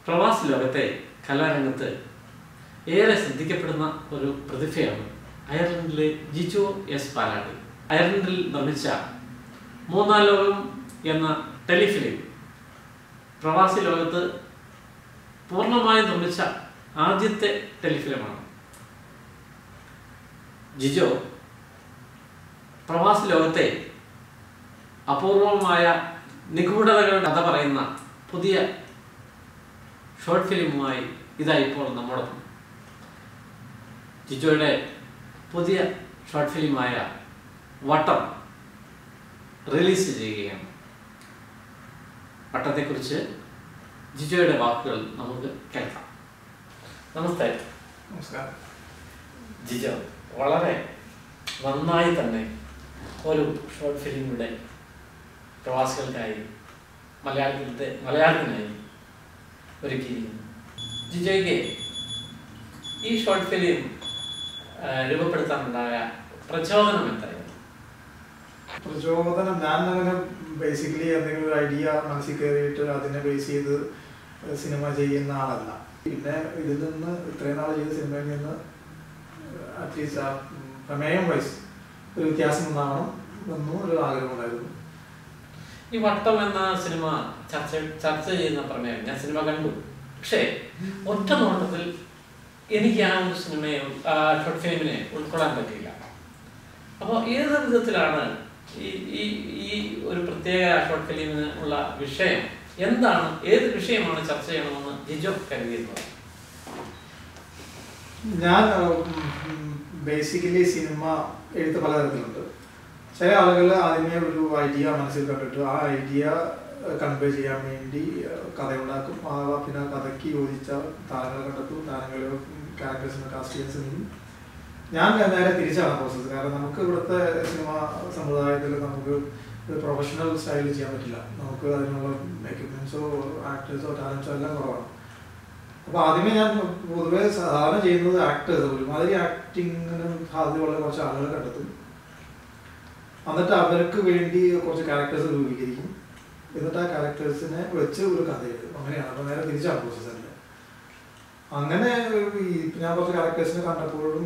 പ്രവാസി ലോകത്തെ കലാരംഗത്ത് ഏറെ ശ്രദ്ധിക്കപ്പെടുന്ന ഒരു പ്രതിഭയാണ് അയർലൻഡിലെ ജിജോ എസ് പാലാടി. അയർലൻഡിൽ നിർമ്മിച്ച മൂന്നാം ലോകം എന്ന ടെലിഫിലിം പ്രവാസി ലോകത്ത് പൂർണ്ണമായും നിർമ്മിച്ച ആദ്യത്തെ ടെലിഫിലിമാണ്. ജിജോ പ്രവാസി ലോകത്തെ അപൂർവമായ നിഗൂഢതകളുടെ കഥ പറയുന്ന പുതിയ ഷോർട്ട് ഫിലിമുമായി ഇതാ ഇപ്പോൾ നമ്മോടൊപ്പം. ജിജോയുടെ പുതിയ ഷോർട്ട് ഫിലിമായ വട്ടം റിലീസ് ചെയ്യുകയാണ്. വട്ടത്തെക്കുറിച്ച് ജിജോയുടെ വാക്കുകൾ നമുക്ക് കേൾക്കാം. നമസ്തേ. നമസ്കാരം. ജിജോ വളരെ നന്നായി തന്നെ ഒരു ഷോർട്ട് ഫിലിമിലൂടെ പ്രവാസികൾക്കായി മലയാളത്തിനായി ഒരുക്കിയിരിക്കുന്നു. ജിജോയ്ക്ക് ഈ ഷോർട്ട് ഫിലിം രൂപപ്പെടുത്താനുണ്ടായ പ്രചോദനം എന്തായിരുന്നു? പ്രചോദനം ഞാൻ അങ്ങനെ ബേസിക്കലി എന്തെങ്കിലും ഒരു ഐഡിയ മനസ്സിൽ കയറിയിട്ട് അതിനെ ബേസ് ചെയ്ത് സിനിമ ചെയ്യുന്ന ആളല്ല. പിന്നെ ഇതിൽ നിന്ന് ഇത്രയും നാൾ ചെയ്ത സിനിമയിൽ നിന്ന് അറ്റ്ലീസ്റ്റ് ആ പ്രമേയം വൈസ് ഒരു വ്യത്യാസം ഉണ്ടാവണം എന്നും ഒരു ആഗ്രഹമുണ്ടായിരുന്നു. ഈ വട്ടം എന്ന സിനിമ ചർച്ച ചെയ്യുന്ന പ്രമേയം ഞാൻ സിനിമ കണ്ടു. പക്ഷേ ഒറ്റ നോട്ടത്തിൽ എനിക്ക് ആ ഒരു സിനിമയെ ഷോർട്ട് ഫിലിമിനെ ഉൾക്കൊള്ളാൻ പറ്റിയില്ല. അപ്പോൾ ഏത് വിധത്തിലാണ് ഈ ഒരു പ്രത്യേക ഷോർട്ട് ഫിലിമിന് ഉള്ള വിഷയം എന്താണ്, ഏത് വിഷയമാണ് ചർച്ച ചെയ്യണമെന്ന് ജിജോ കരുതിയിരുന്നത്? ഞാൻ ബേസിക്കലി സിനിമ എഴുത്ത് പലതരത്തിലുണ്ട്. ചില ആളുകൾ ആദ്യമേ ഒരു ഐഡിയ മനസ്സിൽ കണ്ടിട്ട് ആ ഐഡിയ കൺവേ ചെയ്യാൻ വേണ്ടി കഥയുണ്ടാക്കും. പിന്നെ കഥയ്ക്ക് യോജിച്ച താരങ്ങളെ കണ്ടെത്തും, താരങ്ങളെ ക്യാരക്ടേഴ്സിനെ കാസ്റ്റ് ചെയ്യാൻ ശ്രമിക്കും. ഞാൻ നേരെ തിരിച്ചാണ് പ്രോസസ്സ്. കാരണം നമുക്ക് ഇവിടുത്തെ സിനിമ സമുദായത്തിൽ നമുക്ക് ഒരു പ്രൊഫഷണൽ സ്റ്റൈലിൽ ചെയ്യാൻ പറ്റില്ല. നമുക്ക് അതിനുള്ള എക്യുപ്മെന്റ്സോ ആക്ടേഴ്സോ ടാലൻസോ എല്ലാം കുറവാണ്. അപ്പോൾ ആദ്യമേ ഞാൻ പൊതുവെ സാധാരണ ചെയ്യുന്നത് ആക്ടേഴ്സ് ഒരുമാതിരി ആക്ടിങ്ങിന് സാധ്യതയുള്ള കുറച്ച് ആളുകളെ കണ്ടെത്തും. എന്നിട്ട് അവർക്ക് വേണ്ടി കുറച്ച് ക്യാരക്ടേഴ്സ് രൂപീകരിക്കും. എന്നിട്ട് ആ ക്യാരക്ടേഴ്സിനെ വെച്ച് ഒരു കഥ എഴുതും. അങ്ങനെയാണ്. അപ്പോൾ നേരെ തിരിച്ചാണ് പ്രോസസ്സ്. അങ്ങനെ ഞാൻ കുറച്ച് ക്യാരക്ടേഴ്സിനെ കണ്ടപ്പോഴും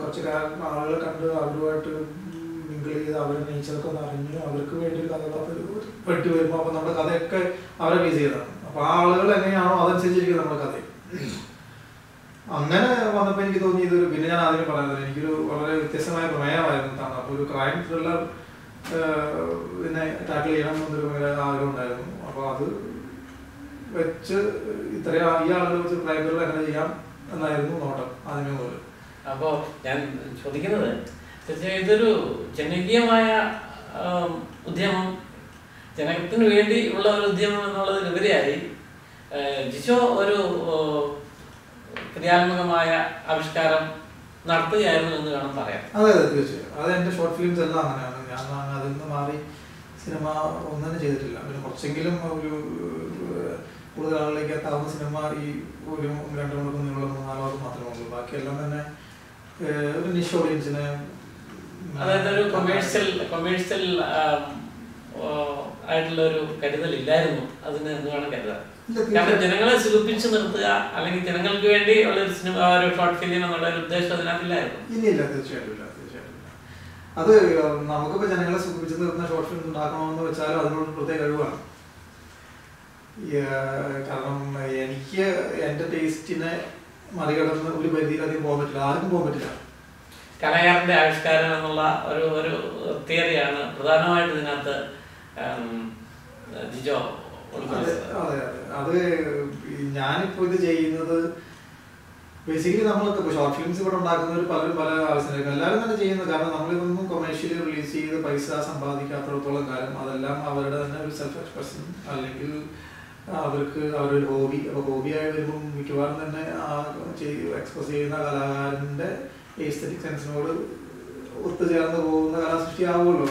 കുറച്ച് ആളുകളെ കണ്ട് അവരുമായിട്ട് മിങ്കിൾ ചെയ്ത് അവരുടെ നേച്ചറൊക്കെ ഒന്ന് അറിഞ്ഞ് അവർക്ക് വേണ്ടി ഒരു കഥ പെട്ടി വരുമ്പോൾ അപ്പോൾ നമ്മുടെ കഥയൊക്കെ അവരെ ബേസ് ചെയ്തതാണ്. അപ്പോൾ ആ ആളുകൾ എങ്ങനെയാണോ അതനുസരിച്ചിരിക്കും നമ്മുടെ കഥ. അങ്ങനെ വന്നപ്പോൾ എനിക്ക് തോന്നി ഇതൊരു, പിന്നെ ഞാൻ ആദ്യം പറയുന്നത് എനിക്കൊരു വളരെ വ്യത്യസ്തമായ പ്രമേയമായിരുന്നു. അപ്പോൾ ഒരു ക്രൈം ത്രില്ലർ പിന്നെ ടാക്കിൾ ചെയ്യണം എന്നൊരു ഭയങ്കര ആഗ്രഹം ഉണ്ടായിരുന്നു. അപ്പോൾ അത് വെച്ച് ഈ ആളുകൾ വെച്ച് ക്രൈം ത്രില്ലർ എങ്ങനെ ചെയ്യാം എന്നായിരുന്നു നോട്ടം ആദ്യമേ മുതൽ. അപ്പോൾ ഞാൻ ചോദിക്കുന്നത്, ഇതൊരു ജനകീയമായ ഉദ്യമം, ജനത്തിന് വേണ്ടി ഉള്ള ഒരു ഉദ്യമം എന്നുള്ളതിലുപരിയായി ജിജോ ഒരു ക്രിയാത്മകമായ ആവിഷ്കാരം നടത്തുകയായിരുന്നു എന്ന് വേണം പറയാം. അതെ അതെ തീർച്ചയായും. അത് എൻ്റെ ഷോർട്ട് ഫിലിംസ് എല്ലാം അങ്ങനെയാണ്. ഞാൻ അതിൽ നിന്ന് മാറി സിനിമ ഒന്നും ചെയ്തിട്ടില്ല. പിന്നെ കുറച്ചെങ്കിലും ഒരു കൂടുതൽ ആളിലേക്ക് എത്താവുന്ന സിനിമ ഈ ഒരു 2 മണിക്കൂർ 3-4 hours മാത്രമേ ഉള്ളൂ. ബാക്കിയെല്ലാം തന്നെ ഒരു നിഷ് ഓഡിയൻസിനെ, അതായത് ഒരു കൊമേഴ്സ്യൽ ആയിട്ടുള്ള ഒരു കരുതലില്ലായിരുന്നു അതിന് എന്ന് വേണം കരുതാൻ. കാരണം ജനങ്ങളെ സുഖിപ്പിച്ചു നിർത്തുക അല്ലെങ്കിൽ ജനങ്ങൾക്ക് വേണ്ടി ഉള്ള ഒരു സിനിമ, ഒരു ഷോർട്ട് ഫിലിം എന്നുള്ള ഒരു ഉദ്ദേശം അതിനകത്തില്ലായിരുന്നു. ഇല്ല തീർച്ചയായിട്ടും ഇല്ല. അത് നമുക്കിപ്പോൾ ജനങ്ങളെ സുഖിപ്പിച്ചു നിർത്തുന്ന ഷോർട്ട് ഫിലിം ഉണ്ടാക്കണമെന്ന് വെച്ചാലും അതിനോട് പ്രത്യേക കഴിവാണ്. കാരണം എനിക്ക് എൻ്റെ ടേസ്റ്റിനെ മറികടന്ന് ഒരു പരിധിയിലധികം പോകാൻ പറ്റില്ല, ആർക്കും പോകാൻ പറ്റില്ല. കലാകാരന്റെ ആവിഷ്കാരം എന്നുള്ള ഒരു തിയറിയാണ് പ്രധാനമായിട്ട് ഇതിനകത്ത് ജിജോ. അതെ അതെ. അത് ഞാനിപ്പോൾ ഇത് ചെയ്യുന്നത് ബേസിക്കലി നമ്മൾക്ക് ഷോർട്ട് ഫിലിംസ് ഇവിടെ ഉണ്ടാക്കുന്നവർ പലരും പല ആവശ്യമായിരിക്കും, എല്ലാവരും തന്നെ ചെയ്യുന്നത്. കാരണം നമ്മളിതൊന്നും കൊമേഴ്ഷ്യലി റിലീസ് ചെയ്ത് പൈസ സമ്പാദിക്കാത്തിടത്തോളം കാലം അതെല്ലാം അവരുടെ തന്നെ ഒരു സെൽഫ് എക്സ്പ്രഷൻ അല്ലെങ്കിൽ അവർക്ക് അവരൊരു ഹോബി. അപ്പോൾ ഹോബിയായി വരുമ്പം മിക്കവാറും തന്നെ എക്സ്പ്രസ് ചെയ്യുന്ന കലാകാരൻ്റെ എസ്തെറ്റിക് സെൻസിനോട് ഒത്തുചേർന്ന് പോകുന്ന കലാസൃഷ്ടി ആവുമല്ലോ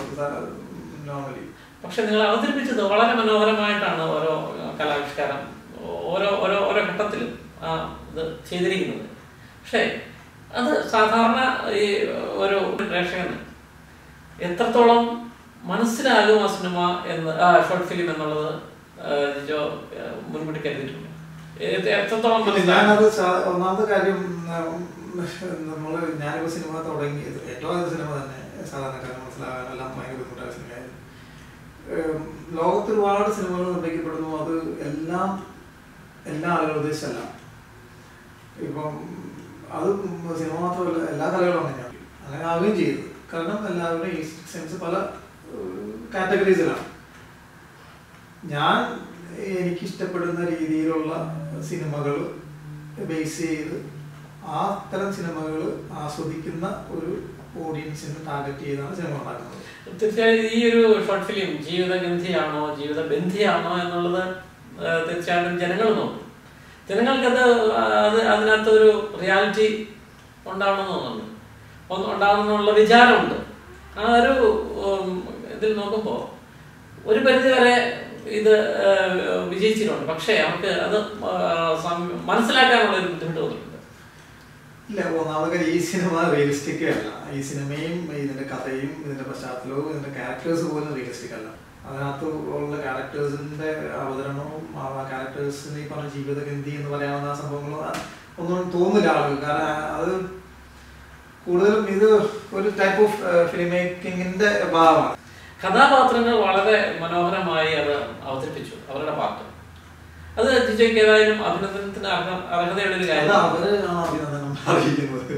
നോർമലി. പക്ഷെ നിങ്ങൾ അവതരിപ്പിച്ചത് വളരെ മനോഹരമായിട്ടാണ് ഓരോ കലാവിഷ്കാരം ഓരോ ഘട്ടത്തിലും ഇത് ചെയ്തിരിക്കുന്നത്. പക്ഷേ അത് സാധാരണ ഈ ഒരു പ്രേക്ഷകന് എത്രത്തോളം മനസ്സിലാകും ആ സിനിമ ഷോർട്ട് ഫിലിം എന്നുള്ളത് ജിജോ മുൻകൂട്ടി കരുതിയിട്ടുണ്ട്? എത്രത്തോളം ഞാനത് ഒന്നാമത്തെ കാര്യം ഞാനിപ്പോൾ സിനിമ തുടങ്ങിയത് ഏറ്റവും ആദ്യ സിനിമ തന്നെ സാധാരണക്കാരൻ മനസ്സിലാകാൻ എല്ലാം ഭയങ്കര ബുദ്ധിമുട്ടായ സിനിമയായിരുന്നു. ലോകത്ത് ഒരുപാട് സിനിമകൾ നിർമ്മിക്കപ്പെടുന്നു, അത് എല്ലാ ആളുകളും ഉദ്ദേശിച്ചല്ല. ഇപ്പം അത് സിനിമ മാത്രമല്ല, എല്ലാ കലകളും അങ്ങനെയാണ്. അങ്ങനെ ആവുകയും ചെയ്തു. കാരണം എല്ലാവരുടെയും ഈ സെൻസ് പല കാറ്റഗറീസിലാണ്. എനിക്കിഷ്ടപ്പെടുന്ന രീതിയിലുള്ള സിനിമകൾ ബേസ് ചെയ്ത് ആ തരം സിനിമകൾ ആസ്വദിക്കുന്ന ഒരു ഓഡിയൻസിന് ടാർഗറ്റ് ചെയ്താണ് സിനിമ ഉണ്ടാക്കുന്നത്. തീർച്ചയായും ഈ ഒരു ഷോർട്ട് ഫിലിം ജീവിതഗന്ധിയാണോ ജീവിതബന്ധിയാണോ എന്നുള്ളത് തീർച്ചയായിട്ടും ജനങ്ങൾ നോക്കും. ജനങ്ങൾക്കത് അതിനകത്തൊരു റിയാലിറ്റി ഉണ്ടാവണമെന്ന് തോന്നുന്നുണ്ട്, ഉണ്ടാവണമെന്നുള്ള വിചാരമുണ്ട്. ആ ഒരു ഇതിൽ നോക്കുമ്പോൾ ഒരു പരിധിവരെ ഇത് വിജയിച്ചിട്ടുണ്ട്. പക്ഷേ അവർക്ക് അത് മനസ്സിലാക്കാനുള്ള ഒരു ബുദ്ധിമുട്ട് തോന്നിയിട്ടുണ്ട്. ഇല്ല, ഒന്നാമത് ഈ സിനിമ റിയലിസ്റ്റിക് അല്ല. ഈ സിനിമയും ഇതിന്റെ കഥയും ഇതിന്റെ പശ്ചാത്തലവും ഇതിന്റെ ക്യാരക്ടേഴ്സ് പോലും റിയലിസ്റ്റിക് അല്ല. അതിനകത്ത് ഉള്ള ക്യാരക്ടേഴ്സിന്റെ അവതരണവും ആ ക്യാരക്ടേഴ്സിന് ഈ പറഞ്ഞ ജീവിതഗന്ധി എന്ന് പറയാവുന്ന ആ സംഭവങ്ങളും ഒന്നും തോന്നില്ല ആളുകൾ. കാരണം അത് കൂടുതലും ഇത് ഒരു ടൈപ്പ് ഓഫ് ഫിലിം മേക്കിങ്ങിന്റെ ഭാഗമാണ്. കഥാപാത്രങ്ങൾ വളരെ മനോഹരമായി അത് അവതരിപ്പിച്ചു, അവരുടെ പാട്ട്. അത് ജിജോയ്ക്ക് ഏതായാലും അഭിനന്ദനത്തിന് അർഹതയുള്ള ഒരു കാര്യം. അവരാണ് അഭിനന്ദനം അറിയിക്കുന്നത്.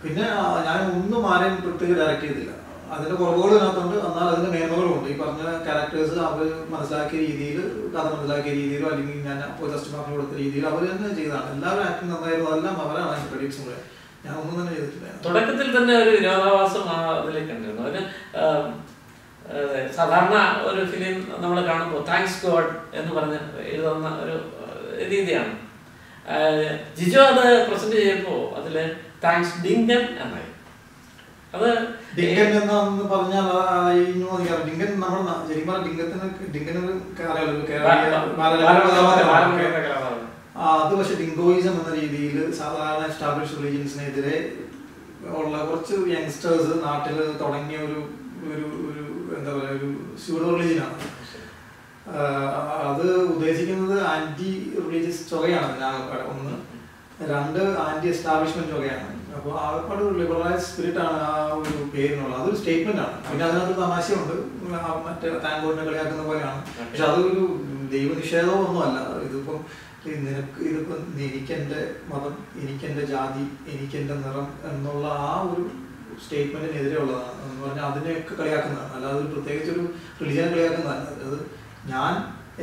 പിന്നെ ഞാൻ ഒന്നും ആരെയും പ്രത്യേകം ഡയറക്റ്റ് ചെയ്തില്ല. അതിന്റെ കുറവുകൾ ഇതിനകത്തുണ്ട്, എന്നാൽ അതിന്റെ മേന്മകളുണ്ട്. ഈ പറഞ്ഞ ക്യാരക്ടേഴ്സ് അവർ മനസ്സിലാക്കിയ രീതിയിൽ, കഥ മനസ്സിലാക്കിയ രീതിയിലോ അല്ലെങ്കിൽ ഞാൻ അപ്പോൾ ജസ്റ്റ് പറഞ്ഞു കൊടുത്ത രീതിയിൽ അവർ തന്നെ ചെയ്തതാണ്. എല്ലാവരും ആക്ടിങ് നന്നായിരുന്നു, അതെല്ലാം അവരാണ് അതിന്റെ ക്രെഡിറ്റ്സ് കൂടെ. ഞാൻ ഒന്നും തന്നെ ചെയ്തിട്ടില്ല. തുടക്കത്തിൽ തന്നെ ഒരു വിരോധാഭാസം അതിലേക്ക് കണ്ടിരുന്നു. അതിന് സാധാരണ ഒരു ഫിലിം നമ്മൾ കാണുമ്പോൾ താങ്ക്സ് ഗോഡ് എന്ന് പറഞ്ഞ് എഴുതുന്ന ഒരു രീതിയാണ്. ജിജോ അത് പ്രസന്റ് ചെയ്തപ്പോൾ അതിൽ താങ്ക്സ് ഡിങ്കൻ എന്നായി. അത് ഡിങ്കൻ എന്ന് പറഞ്ഞാൽ ഡിങ്കൻ നമ്മുടെ ശരിക്കും ഡിങ്കൻ അത് പക്ഷെ ഡിങ്കോയിസം എന്ന രീതിയിൽ സാധാരണ എസ്റ്റാബ്ലിഷ് റിലീജിയൻസിനെതിരെ ഉള്ള കുറച്ച് യങ്സ്റ്റേഴ്സ് നാട്ടിൽ തുടങ്ങിയ ഒരു എന്താ പറയുക, ഒരു സ്യൂഡോ റിലീജിയനാണ്. അത് ഉദ്ദേശിക്കുന്നത് ആന്റി റിലീജിയസ് ചൊകയാണ്. ഒന്ന്, രണ്ട് ആന്റി എസ്റ്റാബ്ലിഷ്മെന്റ് ചൊകയാണ്. അപ്പോൾ ആൾക്കാട് ഒരു ലിബറലൈസ് സ്പിരിറ്റ് ആണ് ആ ഒരു പേരിനുള്ളത്. അതൊരു സ്റ്റേറ്റ്മെന്റ് ആണ്. പിന്നെ അതിനകത്ത് തമാശയുണ്ട്, മറ്റേ താങ്കോടിനെ കളിയാക്കുന്ന പോലെയാണ്. പക്ഷെ അതൊരു ദൈവനിഷേധമോ ഒന്നുമല്ല. ഇതിപ്പം എനിക്കെന്റെ മതം, എനിക്കെന്റെ ജാതി, എനിക്കെന്റെ നിറം എന്നുള്ള ആ ഒരു സ്റ്റേറ്റ്മെന്റിനെതിരെ ഉള്ളതാണ്. എന്ന് പറഞ്ഞാൽ അതിനെയൊക്കെ കളിയാക്കുന്നതാണ്. അല്ലാതെ ഒരു പ്രത്യേകിച്ച് ഒരു റിലിജിയൻ കളിയാക്കുന്നതല്ല. അത് ഞാൻ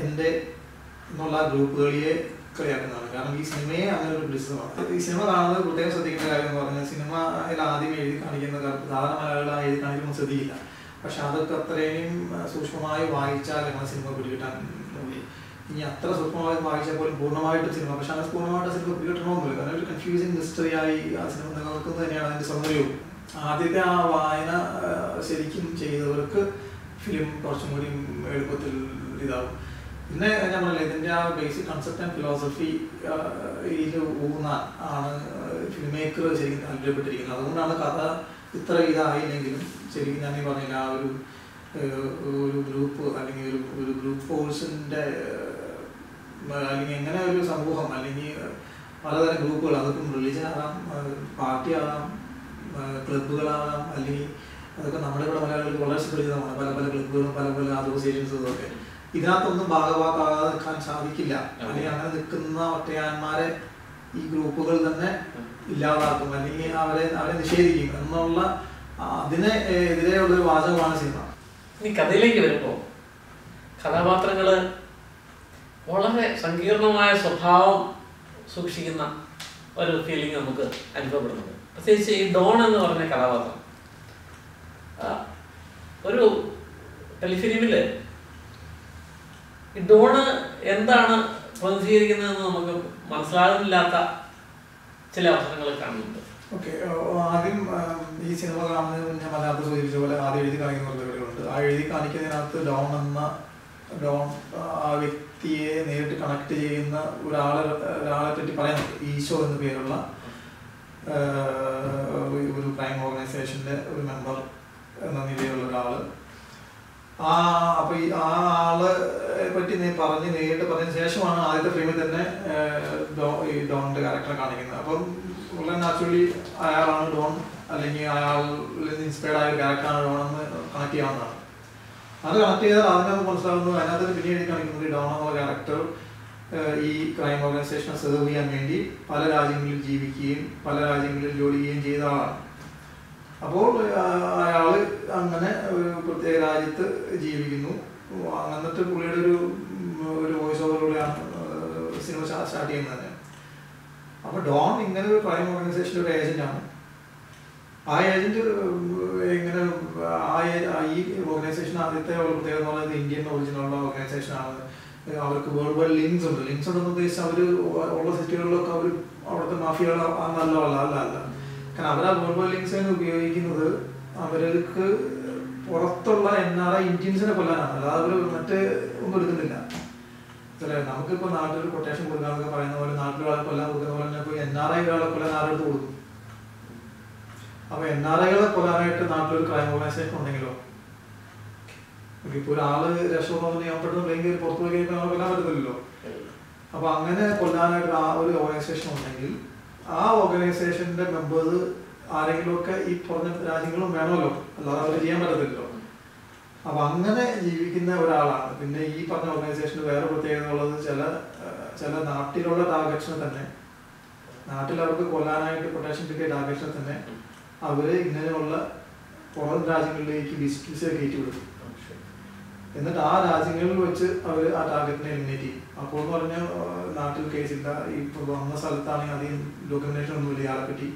എൻ്റെ എന്നുള്ള ഗ്രൂപ്പുകളിയെ കളിയാക്കുന്നതാണ്. കാരണം ഈ സിനിമയെ അങ്ങനെ ഒരു ക്രിറ്റിസിസമാണ്. ഈ സിനിമ കാണുന്നത് പ്രത്യേകം ശ്രദ്ധിക്കേണ്ട കാര്യം എന്ന് പറഞ്ഞാൽ, സിനിമയിൽ ആദ്യം എഴുതി കാണിക്കുന്ന സാധാരണ മലയാളികൾ എഴുതി കാണിക്കുമ്പോൾ ശ്രദ്ധിക്കില്ല. പക്ഷെ അതൊക്കെ അത്രയും സൂക്ഷ്മമായി വായിച്ചാൽ അങ്ങനെ സിനിമ പിടികിട്ടാൻ. ഇനി അത്ര സൂക്ഷ്മമായി വായിച്ചാൽ പോലും പൂർണ്ണമായിട്ട് സിനിമ, പക്ഷെ അങ്ങനെ പൂർണ്ണമായിട്ട് സിനിമ പിടികിട്ടണമെന്നില്ല. കാരണം ഒരു കൺഫ്യൂസിങ് മിസ്റ്ററി ആയി ആ സിനിമ നിലനിൽക്കുന്നത് തന്നെയാണ് അതിന്റെ സൗന്ദര്യവും. ആദ്യത്തെ ആ വായന ശരിക്കും ചെയ്തവർക്ക് ഫിലിം കുറച്ചും കൂടി എളുപ്പത്തിൽ ഇതാവും. പിന്നെ ഞാൻ പറഞ്ഞില്ല, ഇതിന്റെ ആ ബേസിക് കൺസെപ്റ്റ് ആൻഡ് ഫിലോസഫി ഊന്നാൻ ആണ് ഫിലിം മേക്കർ ശരിക്കും താല്പര്യപ്പെട്ടിരിക്കുന്നത്. അതുകൊണ്ടാണ് കഥ ഇത്ര ഇതായില്ലെങ്കിലും ശരിക്കും ഞാൻ ഈ പറഞ്ഞില്ല, ആ ഒരു ഗ്രൂപ്പ് അല്ലെങ്കിൽ ഒരു ഗ്രൂപ്പ് ഫോഴ്സിന്റെ അല്ലെങ്കിൽ എങ്ങനെ ഒരു സമൂഹം അല്ലെങ്കിൽ പലതരം ഗ്രൂപ്പുകൾ, അതിപ്പം റിലീജിയൻ ആകാം, പാർട്ടി ആകാം, ക്ലബ്ബുകളാകാം, അല്ലെങ്കിൽ അതൊക്കെ നമ്മുടെ ഇവിടെ മലയാളികൾക്ക് വളരെ സുപരിചിതമാണ്. പല പല ക്ലബ്ബുകളും പല പല അസോസിയേഷൻസും ഒക്കെ. ഇതിനകത്തൊന്നും ഭാഗഭാക്കാകാതെ നിൽക്കാൻ സാധിക്കില്ല. അല്ലെങ്കിൽ അങ്ങനെ നിൽക്കുന്ന ഒറ്റയാന്മാരെ ഈ ഗ്രൂപ്പുകൾ തന്നെ ഇല്ലാതാക്കും അല്ലെങ്കിൽ അവരെ നിഷേധിക്കും എന്നുള്ള അതിനെ എതിരെയുള്ളൊരു വാചകമാണ് സിനിമ. ഇനി കഥയിലേക്ക് വരുമ്പോൾ കഥാപാത്രങ്ങള് വളരെ സങ്കീർണമായ സ്വഭാവം സൂക്ഷിക്കുന്ന ഒരു ഫീലിംഗ് നമുക്ക് അനുഭവപ്പെടുന്നുണ്ട്. പ്രത്യേകിച്ച് ഈ ഡോൺ എന്ന് പറഞ്ഞ കഥാപാത്രം ഒരു ടെലിഫിലിമില് ഈ ഡോണ് എന്താണ് പ്രതിനിധീകരിക്കുന്നതെന്ന് നമുക്ക് മനസ്സിലാകുന്നില്ലാത്ത ചില അവസരങ്ങൾ കാണുന്നുണ്ട്. ഓക്കെ, ആദ്യം ഈ സിനിമ കാണുന്നതിന് മുന്നേ മലയാളത്തിൽ സൂചിപ്പിച്ച പോലെ ആദ്യം എഴുതി കാണിക്കുന്ന പരിപാടികളുണ്ട്. ആ എഴുതി കാണിക്കുന്നതിനകത്ത് ഡോൺ ആ വ്യക്തിയെ നേരിട്ട് കണക്ട് ചെയ്യുന്ന ഒരാളെ പറ്റി പറയുന്നുണ്ട്. ഈശോ എന്ന് പേരുള്ള ഒരു ക്രൈം ഓർഗനൈസേഷന്റെ ഒരു മെമ്പർ എന്ന നിലയിലുള്ള ഒരാള്. അപ്പൊ ആ ആള് പറ്റി നേരിട്ട് പറഞ്ഞതിന് ശേഷമാണ് ആദ്യത്തെ ഫ്രെയിമിൽ തന്നെ ഈ ഡോണിന്റെ ക്യാരക്ടറെ കാണിക്കുന്നത്. അപ്പം വളരെ നാച്ചുറലി അയാളാണ് ഡോൺ, അല്ലെങ്കിൽ അയാളിൽ ഇൻസ്പയർഡ് ആയ ഒരു ക്യാരക്ടറാണ് ഡോൺ എന്ന് കണക്ട് ചെയ്യാവുന്നതാണ്. അത് കണക്ട് ചെയ്താൽ അതിനകത്ത് മനസ്സിലാവുന്നു. അതിനകത്ത് പിന്നീട് കാണിക്കുന്നത് ഡോൺ എന്നുള്ള ക്യാരക്ടർ ഈ ക്രൈം ഓർഗനൈസേഷനെ സെർവ് ചെയ്യാൻ വേണ്ടി പല രാജ്യങ്ങളിൽ ജീവിക്കുകയും പല രാജ്യങ്ങളിൽ ജോലി ചെയ്യുകയും ചെയ്ത ആളാണ്. അപ്പോൾ അയാൾ അങ്ങനെ ഒരു പ്രത്യേക രാജ്യത്ത് ജീവിക്കുന്നു. എന്നിട്ട് പുള്ളിയുടെ ഒരു വോയിസ് ഓവറിലൂടെയാണ് സിനിമ സ്റ്റാർട്ട് ചെയ്യുന്നത് തന്നെ. അപ്പോൾ ഡോൺ ഇങ്ങനെ ഒരു ക്രൈം ഓർഗനൈസേഷൻ്റെ ഒരു ഏജന്റാണ്. ആ ഏജന്റ് ഇങ്ങനെ ഈ ഓർഗനൈസേഷൻ ആദ്യത്തെ പ്രത്യേകത എന്ന് പറയുന്നത് ഇന്ത്യൻ ഒറിജിനുള്ള ഓർഗനൈസേഷനാണ്. അവർക്ക് വേൾഡ് വൈഡ് ലിങ്ക്സ് ഉണ്ട്. ലിങ്ക്സ് ഉണ്ടെന്ന് ഉദ്ദേശിച്ചാൽ അവർ ഉള്ള സിറ്റികളിലൊക്കെ അവർ അവിടുത്തെ മാഫിയകൾ അല്ല. കാരണം അവർ ആ വേൾഡ് വൈഡ് ലിങ്ക്സ് ഉപയോഗിക്കുന്നത് അവർക്ക് പുറത്തുള്ള NRI ഇന്ത്യൻസിനെ കൊല്ലാനാണ്. അല്ലാതെ അവർ മറ്റേ ഒന്നും എടുക്കുന്നില്ല. ചില നമുക്കിപ്പോൾ നാട്ടിൽ കൊട്ടേഷൻ കൊടുക്കാന്നൊക്കെ പറയുന്ന പോലെ നാട്ടിലൊരാളെ കൊല്ലാൻ കൊടുക്കുന്ന പോലെ തന്നെ ഇപ്പോൾ NRI ഒരാളെ കൊല്ലാൻ ആരെടുത്ത് കൊടുക്കും. അപ്പോൾ NRIകളെ കൊല്ലാനായിട്ട് നാട്ടിലൊരു ക്രൈം ഓർഗനൈസേഷൻ ഉണ്ടെങ്കിലോ, ഇപ്പോൾ ഒരാള് രക്ഷപ്പെടുന്ന ഞാൻ പെട്ടെന്ന് പ്ലെയിൻ കയറി പുറത്തു പോയി കഴിഞ്ഞാൽ കൊല്ലാൻ പറ്റത്തില്ലല്ലോ. അപ്പൊ അങ്ങനെ കൊല്ലാനായിട്ട് ആ ഒരു ഓർഗനൈസേഷൻ ഉണ്ടെങ്കിൽ ആ ഓർഗനൈസേഷന്റെ മെമ്പേഴ്സ് ആരെങ്കിലും ഒക്കെ ഈ പറഞ്ഞ രാജ്യങ്ങളും വേണമല്ലോ, അല്ലാതെ അവർ ചെയ്യാൻ പറ്റത്തില്ലല്ലോ. അപ്പൊ അങ്ങനെ ജീവിക്കുന്ന ഒരാളാണ്. പിന്നെ ഈ പറഞ്ഞ ഓർഗനൈസേഷന് വേറെ പ്രത്യേകത ഉള്ളത് ചില നാട്ടിലുള്ള ടാർഗറ്റ്സിനെ തന്നെ, നാട്ടിൽ അവർക്ക് കൊല്ലാനായിട്ട് കൊട്ടേഷൻ കിട്ടിയ ടാർഗറ്റ്സിനെ തന്നെ അവര് ഇങ്ങനെയുള്ള പുറം രാജ്യങ്ങളിലേക്ക് വിസിറ്റ് കയറ്റി വിടും. എന്നിട്ട് ആ രാജ്യങ്ങളിൽ വെച്ച് അവർ ആ ടാർഗറ്റിനെ എലിമിനേറ്റ് ചെയ്യും. അപ്പോൾ എന്ന് പറഞ്ഞാൽ നാട്ടിൽ കേസില്ല, ഇപ്പോൾ വന്ന സ്ഥലത്താണെങ്കിൽ അധികം ഡോക്യുമെന്റേഷൻ ഒന്നുമില്ല ഇയാളെ പറ്റി.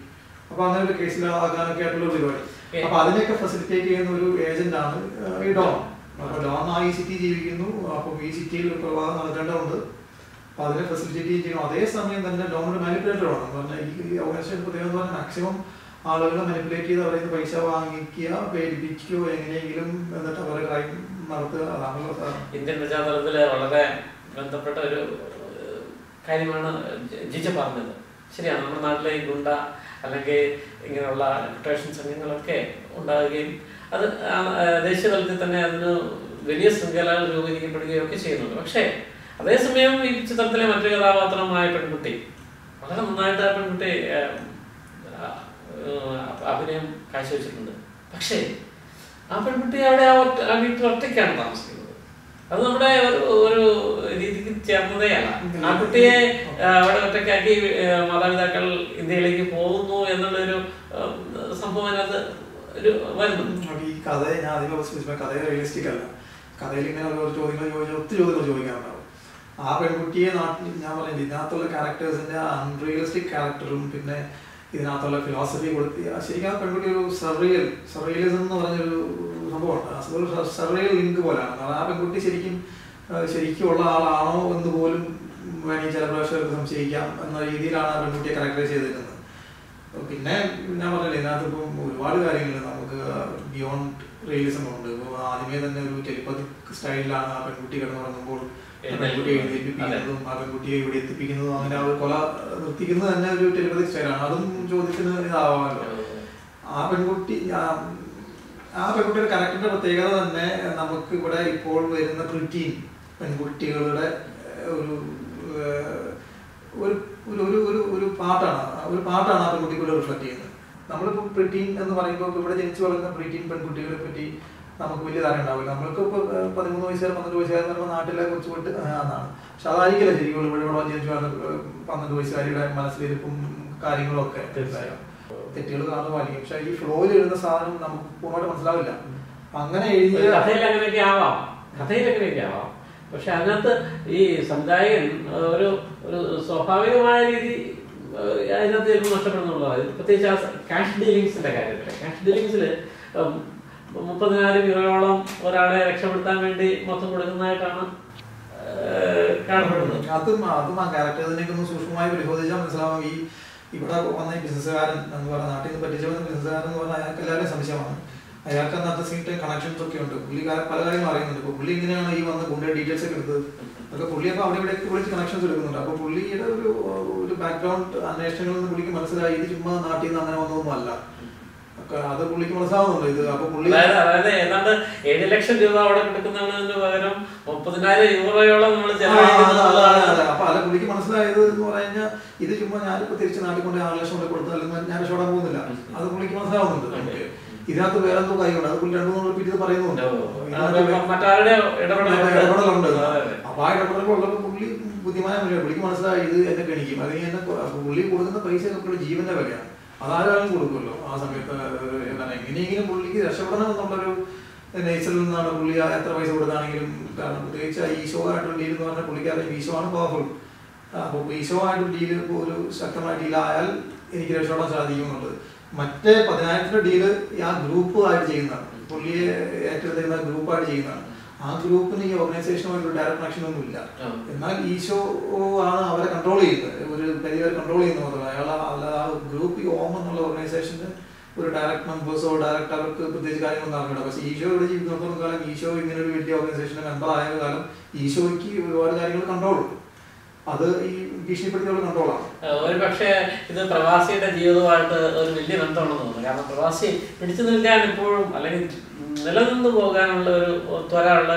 അപ്പൊ അങ്ങനെ ഒരു കേസിലാകാനൊക്കെ ആയിട്ടുള്ള പരിപാടി. അപ്പൊ അതിനെയൊക്കെ ഫെസിലിറ്റേറ്റ് ചെയ്യുന്ന ഒരു ഏജന്റ് ആണ് ഈ ഡോൺ. അപ്പൊ ഡോൺ ഈ സിറ്റി ജീവിക്കുന്നു. അപ്പം ഈ സിറ്റിയിൽ കൊലപാതകം നടക്കേണ്ടതുണ്ട്. അപ്പൊ അതിനെ ഫെസിലിറ്റേറ്റ് ചെയ്യണം. അതേസമയം തന്നെ ഡോൺ ഒരു മാനിപ്പുലേറ്റർ ആണ്. പറഞ്ഞാൽ ഈ ഓർഗനൈസേഷൻ പ്രത്യേകം എന്ന് പറഞ്ഞാൽ മാക്സിമം ആളുകളെ മാനിപ്പുലേറ്റ് ചെയ്ത് അവരെ പൈസ വാങ്ങിക്കുക, പേടിപ്പിക്കുകയോ എങ്ങനെയെങ്കിലും എന്നിട്ട് അവരെ ക്രൈം നടത്തുക. അതാണല്ലോ ഇന്ത്യൻ പശ്ചാത്തലത്തിൽ വളരെ ബന്ധപ്പെട്ട ഒരു കാര്യമാണ് ജിജ പറഞ്ഞത്. ശരിയാണ്, നമ്മുടെ നാട്ടിലെ ഈ ഗുണ്ട അല്ലെങ്കിൽ ഇങ്ങനെയുള്ള കൊട്ടേഷൻ സംഘങ്ങളൊക്കെ ഉണ്ടാകുകയും അത് ദേശീയ തലത്തിൽ തന്നെ അതിന് വലിയ ശൃംഖലകൾ രൂപീകരിക്കപ്പെടുകയും ഒക്കെ ചെയ്യുന്നുണ്ട്. പക്ഷേ അതേസമയം ഈ ചിത്രത്തിലെ മറ്റൊരു കഥാപാത്രമായ പെൺകുട്ടി വളരെ നന്നായിട്ട് ആ പെൺകുട്ടി അഭിനയം കാഴ്ചവെച്ചിട്ടുണ്ട്. പക്ഷേ ആ പെൺകുട്ടി അവിടെ ആ വീട്ടിൽ ഒറ്റയ്ക്കാണ് താമസിക്കുന്നത്. അത് നമ്മുടെ ഒരു രീതിക്ക് ചേർന്നതേ അല്ല. ആ കുട്ടിയെ അവിടെ ഒറ്റയ്ക്കാക്കി മാതാപിതാക്കൾ ഇന്ത്യയിലേക്ക് പോകുന്നു എന്നുള്ളൊരു സംഭവം അതിനകത്ത് ഒരു വരുന്നു. ഈ കഥയെ ഞാൻ ആദ്യം കഥയെ റിയലിസ്റ്റിക് അല്ല. കഥയിൽ ഇങ്ങനെ ഓരോ ചോദ്യങ്ങൾ ചോദിച്ചാൽ ഒത്തിരി ചോദ്യങ്ങൾ ചോദിക്കാറുണ്ടാവും. ആ പെൺകുട്ടിയെ ഞാൻ പറയുന്നത് ഇതിനകത്തുള്ള ക്യാരക്ടേഴ്സിന്റെ അൺറിയലിസ്റ്റിക് ക്യാരക്ടറും പിന്നെ ഇതിനകത്തുള്ള ഫിലോസഫി കൊടുത്ത് ശരിക്കും ആ പെൺകുട്ടി ഒരു സർറിയലിസം എന്ന് പറഞ്ഞൊരു സംഭവമുണ്ട്. അതൊരു സർറിയൽ ലിങ്ക് പോലെയാണ്. ആ പെൺകുട്ടി ശരിക്കും ഉള്ള ആളാണോ എന്ന് പോലും വേണമെങ്കിൽ ചില പ്രേക്ഷകർക്ക് സംശയിക്കാം എന്ന രീതിയിലാണ് ആ പെൺകുട്ടിയെ ക്യാരക്ടറൈസ് ചെയ്തിരിക്കുന്നത്. പിന്നെ ഞാൻ പറഞ്ഞില്ലേ, ഇതിനകത്ത് ഇപ്പം ഒരുപാട് കാര്യങ്ങൾ നമുക്ക് ബിയോണ്ട് റിയലിസം ഉണ്ട്. ഇപ്പോൾ ആദ്യമേ തന്നെ ഒരു ടെലിപ്പതിക് സ്റ്റൈലിലാണ് ആ പെൺകുട്ടി കിടന്നുറങ്ങുമ്പോൾ പെൺകുട്ടിയെ എഴുതിപ്പിക്കുന്നതും ആ പെൺകുട്ടിയെ ഇവിടെ എത്തിപ്പിക്കുന്നതും അങ്ങനെ അവർ കൊല നിർത്തിക്കുന്നത് തന്നെ ഒരു ടെലിപ്പതിക് സ്റ്റൈലാണ്. അതും ചോദ്യത്തിന് ഇതാവാമല്ലോ. ആ പെൺകുട്ടിയുടെ ക്യാരക്ടറിന്റെ പ്രത്യേകത തന്നെ നമുക്ക് ഇവിടെ ഇപ്പോൾ വരുന്ന പ്രിറ്റീൻ പെൺകുട്ടികളുടെ ഒരു പാട്ടാണ് ആ പെൺകുട്ടികളെ റിഫ്ലക്ട് ചെയ്യുന്നത്. നമ്മളിപ്പോൾ പ്രിറ്റീൻ എന്ന് പറയുമ്പോൾ ഇവിടെ ജനിച്ചു വളർന്ന പ്രിറ്റീൻ പെൺകുട്ടികളെ പറ്റി നമുക്ക് വലിയ ധാരണ ഉണ്ടാവില്ല. നമ്മൾക്ക് ഇപ്പോൾ 13 വയസ്സുകാർ 12 വയസ്സുകാർ എന്ന് പറയുമ്പോൾ നാട്ടിലെ കുറച്ചുകൊണ്ട് എന്നാണ്. പക്ഷെ അതായിരിക്കില്ല ശരിക്കും ഇവിടെ ജനിച്ചു വളർന്ന 12 വയസ്സുകാരുടെ മനസ്സിലിരിപ്പും കാര്യങ്ങളും ഒക്കെ തെറ്റുകൾ കാണുമായിരിക്കും. പക്ഷെ ഈ ഫ്ലോയിൽ എഴുതുന്ന സാധനം നമുക്ക് പൂർണ്ണമായിട്ട് മനസ്സിലാവില്ല. അങ്ങനെ എഴുതിയ കഥയിൽ അങ്ങനെയൊക്കെ ആവാം. പക്ഷെ അതിനകത്ത് ഈ സംവിധായകൻ ഒരു സ്വാഭാവികമായ രീതി അതിനകത്ത് ചിലപ്പോൾ നഷ്ടപ്പെടുന്നുള്ളതാണ്. പ്രത്യേകിച്ച് ആ ക്യാഷ് ഡീലിങ്സിന്റെ കാര്യത്തിൽ. ക്യാഷ് ഡീലിങ്സിൽ 30,000 രൂപയോളം ഒരാളെ രക്ഷപ്പെടുത്താൻ വേണ്ടി മൊത്തം കൊടുക്കുന്നതായിട്ടാണ് കാണപ്പെടുന്നത്. അതും ആ ക്യാരക്ടേഴ്സിനെയൊക്കെ ഒന്ന് സൂക്ഷ്മമായി പരിശോധിച്ചാൽ മനസ്സിലാവും. ഇവിടെ വന്ന ഈ ബിസിനസ്സുകാരൻ എന്ന് പറഞ്ഞ നാട്ടിൽ നിന്ന് പറ്റിച്ച ബിസിനസ്സുകാരൻ എന്ന് പറഞ്ഞാൽ അയാൾക്ക് എല്ലാവരും സംശയമാണ്. അയാൾക്ക് അന്നത്തെ സെയിം ടൈം കണക്ഷൻസ് ഒക്കെ ഉണ്ട്. പുള്ളി പല കാര്യങ്ങളും അറിയുന്നുണ്ട്. ഇപ്പോൾ പുള്ളി ഇങ്ങനെയാണ് ഈ വന്ന ഗുണ്ട ഡീറ്റെയിൽസ് ഒക്കെ എടുത്തത്. അതൊക്കെ പുള്ളി അപ്പോൾ അവിടെ ഇവിടെയൊക്കെ വിളിച്ച് കണക്ഷൻസ് എടുക്കുന്നുണ്ട്. അപ്പോൾ പുള്ളിയുടെ ഒരു ബാക്ക്ഗ്രൗണ്ട് അന്വേഷണങ്ങളിൽ നിന്ന് പുള്ളിക്ക് മനസ്സിലായി ഇത് ചുമ്മാ നാട്ടിൽ നിന്ന് അങ്ങനെ വന്നതൊന്നും അല്ല. അത് പുള്ളിക്ക് മനസ്സിലാവുന്നുണ്ട് ഇത്. അപ്പൊ പുള്ളി അതായത് ഏതാണ്ട് 7 ലക്ഷം രൂപ അവിടെ കൊടുക്കുന്നതിന് പകരം 30,000 യൂറോയോളം നമ്മൾ അപ്പൊ അല്ല പുള്ളിക്ക് മനസ്സിലായത് എന്ന് പറഞ്ഞാൽ ഇത് ചുമ്മാ ഞാനിപ്പോ തിരിച്ച് നാട്ടിൽ കൊണ്ട് 6 ലക്ഷം കൊണ്ട് കൊടുത്താലും ഞാൻ രക്ഷപ്പെടാൻ പോകുന്നില്ല. അത് പുള്ളിക്ക് മനസ്സിലാവുന്നുണ്ട്. ഇതിനകത്ത് വേറെ എന്തോ കാര്യമുണ്ട്. അത് പുള്ളി 2-3 റിപ്പീറ്റ് ഇത് പറയുന്നുണ്ട്. ഇടപെടലുണ്ട്. അപ്പൊ ആ ഇടപെടലുള്ളപ്പോൾ പുള്ളി ബുദ്ധിമാനായ മനുഷ്യൻ. പുള്ളിക്ക് മനസ്സിലായി ഇത് എന്നെ ഗണിക്കും. അല്ലെങ്കിൽ എന്നെ പുള്ളി കൊടുക്കുന്ന പൈസ ഒക്കെ ജീവന്റെ വിലയാണ്. അതാരും കൊടുക്കുമല്ലോ ആ സമയത്ത്. എങ്ങനെയെങ്കിലും പുള്ളിക്ക് രക്ഷപ്പെടണം എന്നുള്ളൊരു നേച്ചറിൽ നിന്നാണ് പുള്ളി എത്ര പൈസ കൊടുത്താണെങ്കിലും. കാരണം പ്രത്യേകിച്ച് ഈശോ ആയിട്ടുള്ള ഡീൽ എന്ന് പറഞ്ഞാൽ പുള്ളിക്കാരൻ ഈശോ ആണ് പവർഫുൾ. അപ്പോൾ ഈശോ ആയിട്ടുള്ള ഡീല് ഒരു ശക്തമായ ഡീലായാൽ എനിക്ക് രക്ഷപ്പെടാൻ സാധിക്കും എന്നുള്ളത്. മറ്റേ 10,000 ഡീല് ആ ഗ്രൂപ്പുമായിട്ട് ചെയ്യുന്നതാണ്. പുള്ളിയെ ഏറ്റെടുത്തിരുന്ന ഗ്രൂപ്പായിട്ട് ചെയ്യുന്നതാണ്. ആ ഗ്രൂപ്പിന് ഈ ഓർഗനൈസേഷനുമായിട്ട് ഒരു ഡയറക്ട് കണക്ഷൻ ഒന്നും ഇല്ല. എന്നാൽ ഈശോ ആണ് അവരെ കൺട്രോൾ ചെയ്യുന്നത്, ഒരു പരിധി കൺട്രോൾ ചെയ്യുന്നത്. അയാൾ അല്ലാതെ ആ ഗ്രൂപ്പ് ഈ ഓം എന്നുള്ള ഓർഗനൈസേഷന് ഒരു ഡയറക്ട് മെമ്പേഴ്സോ ഡയറക്റ്റ് അവർക്ക് പ്രത്യേകിച്ച് കാര്യങ്ങളൊന്നും അറിഞ്ഞില്ല. പക്ഷേ ഈശോ ഇവിടെ ജീവിക്കുന്നിടത്തോളം കാലം, ഈശോ ഇങ്ങനെ ഒരു വലിയ ഓർഗനൈസേഷന്റെ മെമ്പർ ആയ കാലം ഈശോയ്ക്ക് ഒരുപാട് കാര്യങ്ങൾ കൺട്രോൾ ഉണ്ട്. അത് ഈ ഭീഷണിപ്പെടുത്തിയുള്ള കൺട്രോളാണ്. ഒരു പക്ഷേ ഇത് പ്രവാസിയുടെ ജീവിതമായിട്ട് ഒരു വലിയ ബന്ധമുണ്ടെന്ന് തോന്നുന്നു. കാരണം പ്രവാസി പിടിച്ചു നിൽക്കാൻ ഇപ്പോഴും അല്ലെങ്കിൽ നിലനിന്ന് പോകാനുള്ള ഒരു ത്വരയുള്ള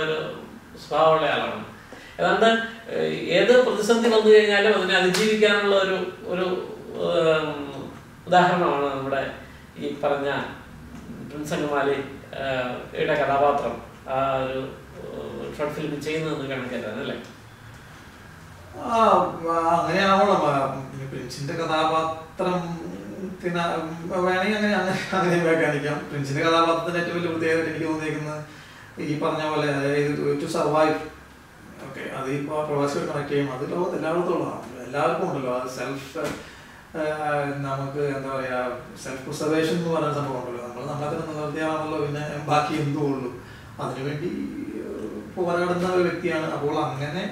ഒരു സ്വഭാവമുള്ള ആളാണ്. ഏതാണ്ട് ഏത് പ്രതിസന്ധി വന്നു കഴിഞ്ഞാലും അതിനെ അതിജീവിക്കാനുള്ള ഒരു ഉദാഹരണമാണ് നമ്മുടെ ഈ പറഞ്ഞ പ്രിൻസ് അങ്കമാലിയുടെ കഥാപാത്രം ആ ഒരു ഷോർട്ട് ഫിലിം ചെയ്യുന്നതെന്ന് കണക്കാണ് അല്ലേ? അങ്ങനെയാണല്ലോ പ്രിൻസിന്റെ കഥാപാത്രം. പിന്നെ വേണമെങ്കിൽ അങ്ങനെ വ്യാഖ്യാനിക്കാം. പ്രിൻസിന്റെ കഥാപാത്രത്തിന്റെ ഏറ്റവും വലിയ പ്രത്യേകത എനിക്ക് തോന്നിയിരിക്കുന്നത് ഈ പറഞ്ഞ പോലെ, അതായത് ടു സർവൈവ്. ഓക്കെ, അത് ഇപ്പോൾ പ്രവാസികൾ കണക്ട് ചെയ്യും. അത് ലോകത്ത് എല്ലായിടത്തും ഉള്ളതാണ്, എല്ലാവർക്കും ഉണ്ടല്ലോ. അത് നമുക്ക് എന്താ പറയാ, സെൽഫ് പ്രിസർവേഷൻ എന്ന് പറയുന്ന സംഭവം ഉണ്ടല്ലോ. നമ്മളെ തന്നെ നിലനിർത്തിയാണല്ലോ പിന്നെ ബാക്കി എന്തോ ഉള്ളൂ. അതിനുവേണ്ടി പോരാടുന്ന ഒരു വ്യക്തിയാണ്. അപ്പോൾ അങ്ങനെ